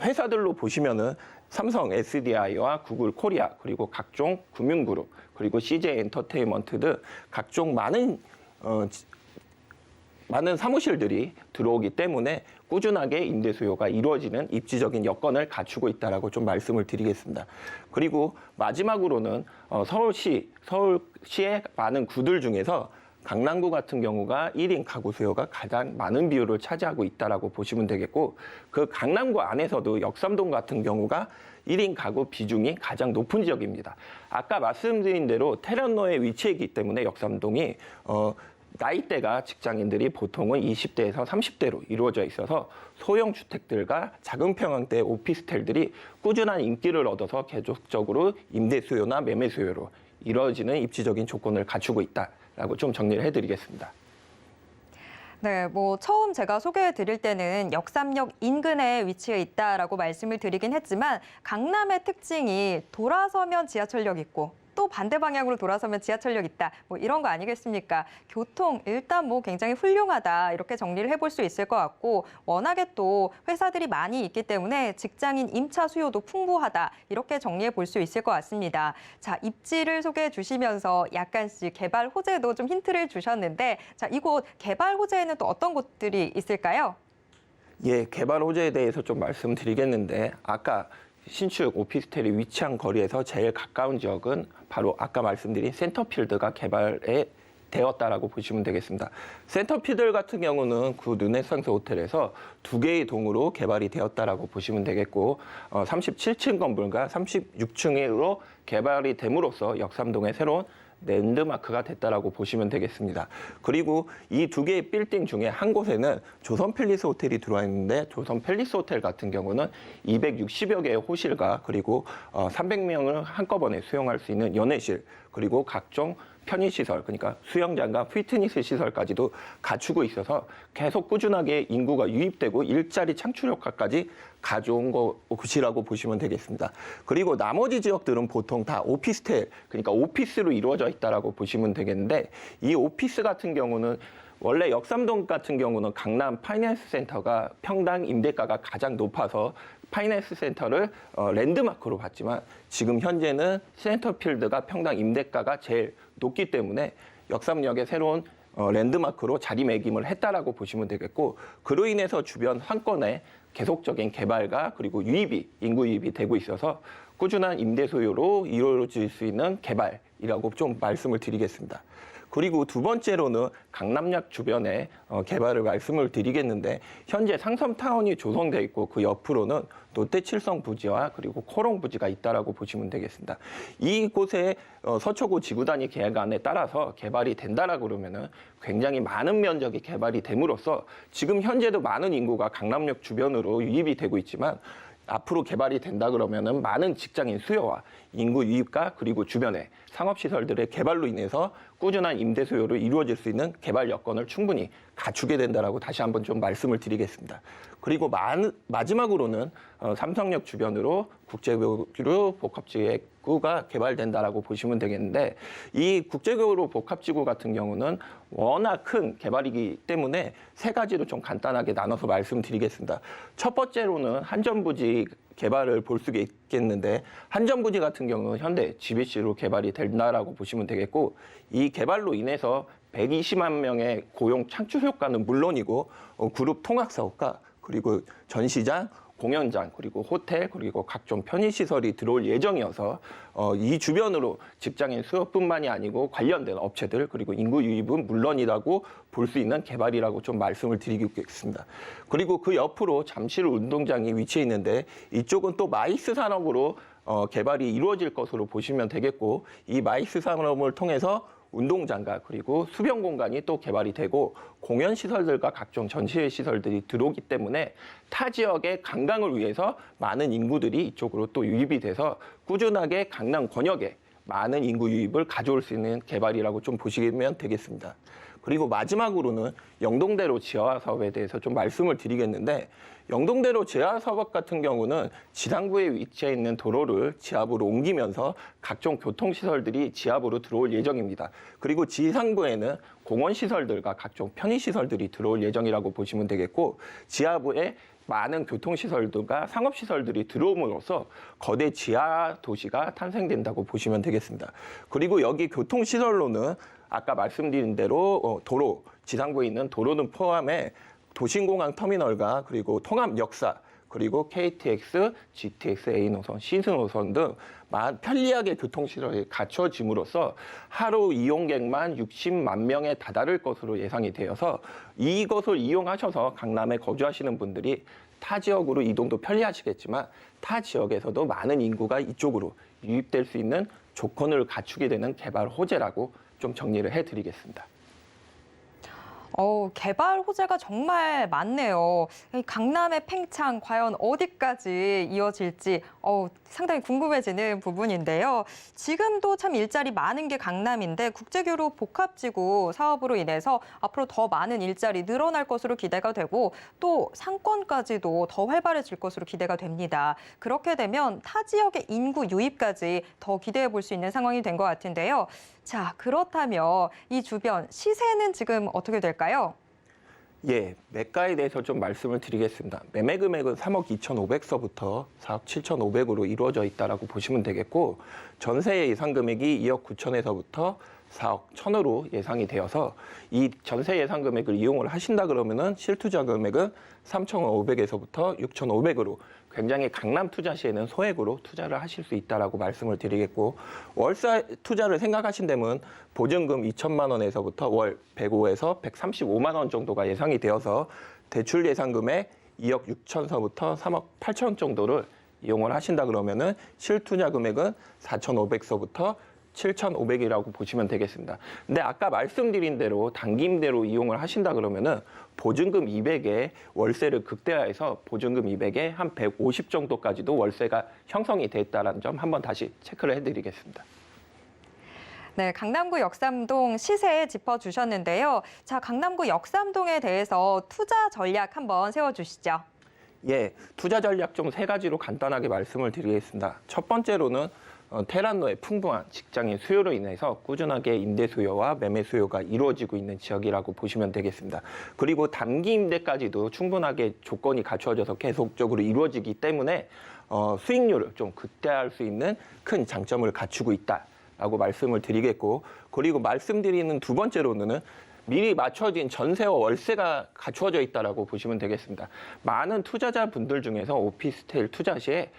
회사들로 보시면은 삼성 SDI와 구글 코리아 그리고 각종 금융그룹 그리고 CJ 엔터테인먼트 등 각종 많은 사무실들이 들어오기 때문에 꾸준하게 임대 수요가 이루어지는 입지적인 여건을 갖추고 있다라고 좀 말씀을 드리겠습니다. 그리고 마지막으로는 서울시의 많은 구들 중에서 강남구 같은 경우가 1인 가구 수요가 가장 많은 비율을 차지하고 있다라고 보시면 되겠고 그 강남구 안에서도 역삼동 같은 경우가 1인 가구 비중이 가장 높은 지역입니다. 아까 말씀드린 대로 테란로에 위치해 있기 때문에 역삼동이 나이대가 직장인들이 보통은 20대에서 30대로 이루어져 있어서 소형 주택들과 작은 평형대 오피스텔들이 꾸준한 인기를 얻어서 계속적으로 임대 수요나 매매 수요로 이루어지는 입지적인 조건을 갖추고 있다라고 좀 정리를 해드리겠습니다. 네, 처음 제가 소개해 드릴 때는 역삼역 인근에 위치해 있다라고 말씀을 드리긴 했지만 강남의 특징이 돌아서면 지하철역 있고 또 반대 방향으로 돌아서면 지하철역 있다. 이런 거 아니겠습니까? 교통 일단 굉장히 훌륭하다. 이렇게 정리를 해볼 수 있을 것 같고 워낙에 또 회사들이 많이 있기 때문에 직장인 임차 수요도 풍부하다. 이렇게 정리해 볼 수 있을 것 같습니다. 자, 입지를 소개해 주시면서 약간씩 개발 호재도 좀 힌트를 주셨는데 자, 이곳 개발 호재에는 또 어떤 곳들이 있을까요? 예, 개발 호재에 대해서 좀 말씀드리겠는데 아까 신축 오피스텔이 위치한 거리에서 제일 가까운 지역은 바로 아까 말씀드린 센터필드가 개발에 되었다라고 보시면 되겠습니다. 센터필드 같은 경우는 구 르네상스 호텔에서 2개의 동으로 개발이 되었다라고 보시면 되겠고 37층 건물과 36층으로 개발이 됨으로써 역삼동의 새로운 랜드마크가 됐다라고 보시면 되겠습니다. 그리고 이 2개의 빌딩 중에 한 곳에는 조선 팰리스 호텔이 들어와 있는데 조선 팰리스 호텔 같은 경우는 260여 개의 호실과 그리고 300명을 한꺼번에 수용할 수 있는 연회실 그리고 각종 편의시설, 그러니까 수영장과 피트니스 시설까지도 갖추고 있어서 계속 꾸준하게 인구가 유입되고 일자리 창출 효과까지 가져온 곳이라고 보시면 되겠습니다. 그리고 나머지 지역들은 보통 다 오피스텔, 그러니까 오피스로 이루어져 있다라고 보시면 되겠는데 이 오피스 같은 경우는 원래 역삼동 같은 경우는 강남 파이낸스 센터가 평당 임대가가 가장 높아서 파이낸스 센터를 랜드마크로 봤지만 지금 현재는 센터필드가 평당 임대가가 제일 높기 때문에 역삼역의 새로운 랜드마크로 자리매김을 했다라고 보시면 되겠고 그로 인해서 주변 상권에 계속적인 개발과 그리고 인구 유입이 되고 있어서 꾸준한 임대 소요로 이루어질 수 있는 개발이라고 좀 말씀을 드리겠습니다. 그리고 두 번째로는 강남역 주변에 개발을 말씀을 드리겠는데 현재 상섬타운이 조성돼 있고 그 옆으로는 롯데칠성 부지와 그리고 코롱 부지가 있다라고 보시면 되겠습니다. 이곳에 서초구 지구단위 계획안에 따라서 개발이 된다라고 그러면은 굉장히 많은 면적이 개발이 됨으로써 지금 현재도 많은 인구가 강남역 주변으로 유입이 되고 있지만 앞으로 개발이 된다 그러면은 많은 직장인 수요와 인구 유입과 그리고 주변의 상업시설들의 개발로 인해서 꾸준한 임대 수요로 이루어질 수 있는 개발 여건을 충분히 갖추게 된다라고 다시 한번 좀 말씀을 드리겠습니다. 그리고 마지막으로는 삼성역 주변으로 국제교로 복합지구가 개발된다라고 보시면 되겠는데 이 국제교로 복합지구 같은 경우는 워낙 큰 개발이기 때문에 세 가지로 좀 간단하게 나눠서 말씀드리겠습니다. 첫 번째로는 한전부지 개발을 볼 수가 있겠는데 한전부지 같은 경우는 현대 GBC로 개발이 된다라고 보시면 되겠고 이 개발로 인해서 120만 명의 고용 창출 효과는 물론이고 그룹 통합 사업과 그리고 전시장, 공연장, 그리고 호텔, 그리고 각종 편의시설이 들어올 예정이어서 이 주변으로 직장인 수요뿐만이 아니고 관련된 업체들, 그리고 인구 유입은 물론이라고 볼 수 있는 개발이라고 좀 말씀을 드리겠습니다. 그리고 그 옆으로 잠실 운동장이 위치해 있는데 이쪽은 또 마이스 산업으로 개발이 이루어질 것으로 보시면 되겠고, 이 마이스 산업을 통해서 운동장과 그리고 수변 공간이 또 개발이 되고 공연 시설들과 각종 전시회 시설들이 들어오기 때문에 타 지역의 관광을 위해서 많은 인구들이 이쪽으로 또 유입이 돼서 꾸준하게 강남 권역에 많은 인구 유입을 가져올 수 있는 개발이라고 좀 보시면 되겠습니다. 그리고 마지막으로는 영동대로 지하 사업에 대해서 좀 말씀을 드리겠는데, 영동대로 지하 사업 같은 경우는 지상부에 위치해 있는 도로를 지하부로 옮기면서 각종 교통시설들이 지하부로 들어올 예정입니다. 그리고 지상부에는 공원시설들과 각종 편의시설들이 들어올 예정이라고 보시면 되겠고, 지하부에 많은 교통시설들과 상업시설들이 들어옴으로써 거대 지하 도시가 탄생된다고 보시면 되겠습니다. 그리고 여기 교통시설로는 아까 말씀드린 대로 도로, 지상부에 있는 도로는 포함해 도심공항 터미널과 그리고 통합 역사, 그리고 KTX, GTX A노선, C노선 등 편리하게 교통시설이 갖춰짐으로써 하루 이용객만 60만 명에 다다를 것으로 예상이 되어서 이것을 이용하셔서 강남에 거주하시는 분들이 타 지역으로 이동도 편리하시겠지만 타 지역에서도 많은 인구가 이쪽으로 유입될 수 있는 조건을 갖추게 되는 개발 호재라고 좀 정리를 해드리겠습니다. 개발 호재가 정말 많네요. 이 강남의 팽창 과연 어디까지 이어질지 상당히 궁금해지는 부분인데요. 지금도 참 일자리 많은 게 강남인데 국제교류 복합지구 사업으로 인해서 앞으로 더 많은 일자리 늘어날 것으로 기대가 되고 또 상권까지도 더 활발해질 것으로 기대가 됩니다. 그렇게 되면 타 지역의 인구 유입까지 더 기대해 볼 수 있는 상황이 된 것 같은데요. 자, 그렇다면 이 주변 시세는 지금 어떻게 될까요? 예, 매가에 대해서 좀 말씀을 드리겠습니다. 매매 금액은 3억 2,500서부터 4억 7,500으로 이루어져 있다라고 보시면 되겠고, 전세 예상 금액이 2억 9천에서부터 4억 1천으로 예상이 되어서 이 전세 예상 금액을 이용을 하신다 그러면은 실투자 금액은 3,500에서부터 6,500으로 굉장히 강남 투자 시에는 소액으로 투자를 하실 수 있다라고 말씀을 드리겠고, 월세 투자를 생각하신다면 보증금 2천만 원에서부터 월 105에서 135만 원 정도가 예상이 되어서 대출 예상 금액 2억 6천서부터 3억 8천 정도를 이용을 하신다 그러면은 실투자 금액은 4,500서부터 7,500이라고 보시면 되겠습니다. 근데 아까 말씀드린 대로 단기 임대로 이용을 하신다 그러면은 보증금 200에 월세를 극대화해서 보증금 200에 한 150 정도까지도 월세가 형성이 돼 있다는 점 한번 다시 체크를 해드리겠습니다. 네, 강남구 역삼동 시세 짚어주셨는데요. 자, 강남구 역삼동에 대해서 투자 전략 한번 세워주시죠. 예, 투자 전략 좀 세 가지로 간단하게 말씀을 드리겠습니다. 첫 번째로는 테란노의 풍부한 직장인 수요로 인해서 꾸준하게 임대 수요와 매매 수요가 이루어지고 있는 지역이라고 보시면 되겠습니다. 그리고 단기 임대까지도 충분하게 조건이 갖추어져서 계속적으로 이루어지기 때문에 수익률을 좀 극대화할 수 있는 큰 장점을 갖추고 있다라고 말씀을 드리겠고, 그리고 말씀드리는 두 번째로는 미리 맞춰진 전세와 월세가 갖추어져 있다라고 보시면 되겠습니다. 많은 투자자분들 중에서 오피스텔 투자 시에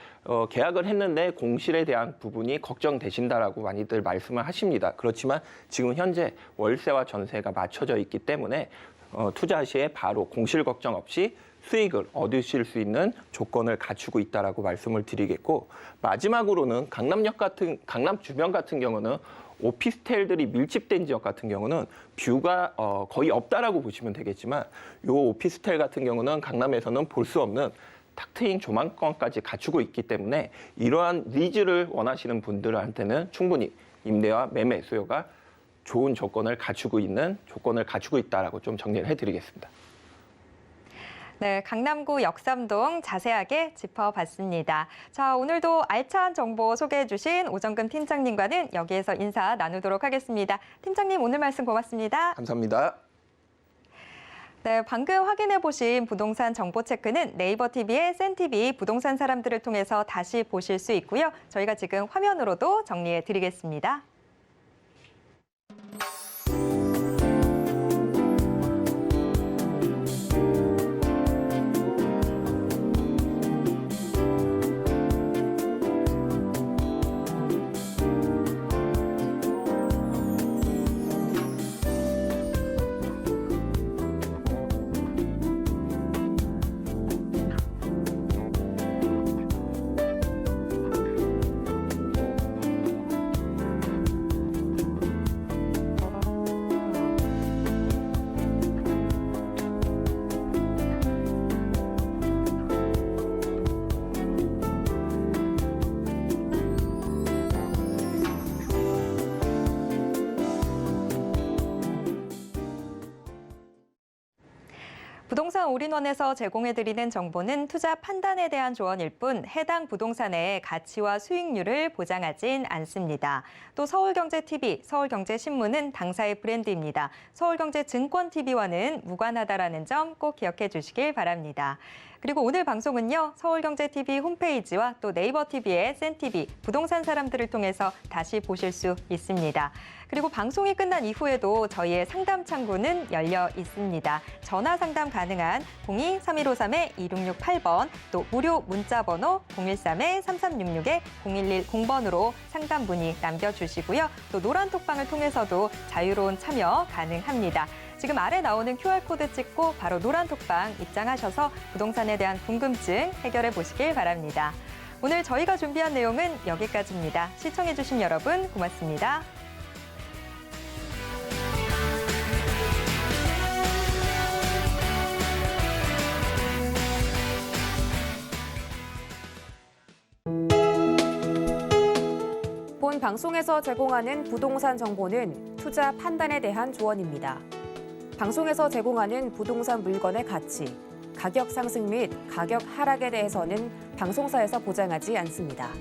계약을 했는데 공실에 대한 부분이 걱정되신다라고 많이들 말씀을 하십니다. 그렇지만 지금 현재 월세와 전세가 맞춰져 있기 때문에 투자 시에 바로 공실 걱정 없이 수익을 얻으실 수 있는 조건을 갖추고 있다라고 말씀을 드리겠고, 마지막으로는 강남 주변 같은 경우는 오피스텔들이 밀집된 지역 같은 경우는 뷰가 거의 없다라고 보시면 되겠지만, 이 오피스텔 같은 경우는 강남에서는 볼 수 없는 탁 트인 조망권까지 갖추고 있기 때문에 이러한 니즈를 원하시는 분들한테는 충분히 임대와 매매 수요가 좋은 조건을 갖추고 있다라고 좀 정리를 해드리겠습니다. 네, 강남구 역삼동 자세하게 짚어봤습니다. 자, 오늘도 알찬 정보 소개해 주신 오정금 팀장님과는 여기에서 인사 나누도록 하겠습니다. 팀장님, 오늘 말씀 고맙습니다. 감사합니다. 네, 방금 확인해 보신 부동산 정보 체크는 네이버 TV의 센TV 부동산 사람들을 통해서 다시 보실 수 있고요. 저희가 지금 화면으로도 정리해 드리겠습니다. 부동산 올인원에서 제공해드리는 정보는 투자 판단에 대한 조언일 뿐 해당 부동산의 가치와 수익률을 보장하진 않습니다. 또 서울경제TV, 서울경제신문은 당사의 브랜드입니다. 서울경제증권TV와는 무관하다라는 점 꼭 기억해 주시길 바랍니다. 그리고 오늘 방송은요, 서울경제TV 홈페이지와 또 네이버TV의 센TV, 부동산 사람들을 통해서 다시 보실 수 있습니다. 그리고 방송이 끝난 이후에도 저희의 상담 창구는 열려 있습니다. 전화 상담 가능한 02-3153-2668번, 또 무료 문자 번호 013-3366-0110번으로 상담 문의 남겨주시고요. 또 노란톡방을 통해서도 자유로운 참여 가능합니다. 지금 아래 나오는 QR코드 찍고 바로 노란톡방 입장하셔서 부동산에 대한 궁금증 해결해 보시길 바랍니다. 오늘 저희가 준비한 내용은 여기까지입니다. 시청해주신 여러분 고맙습니다. 본 방송에서 제공하는 부동산 정보는 투자 판단에 대한 조언입니다. 방송에서 제공하는 부동산 물건의 가치, 가격 상승 및 가격 하락에 대해서는 방송사에서 보장하지 않습니다.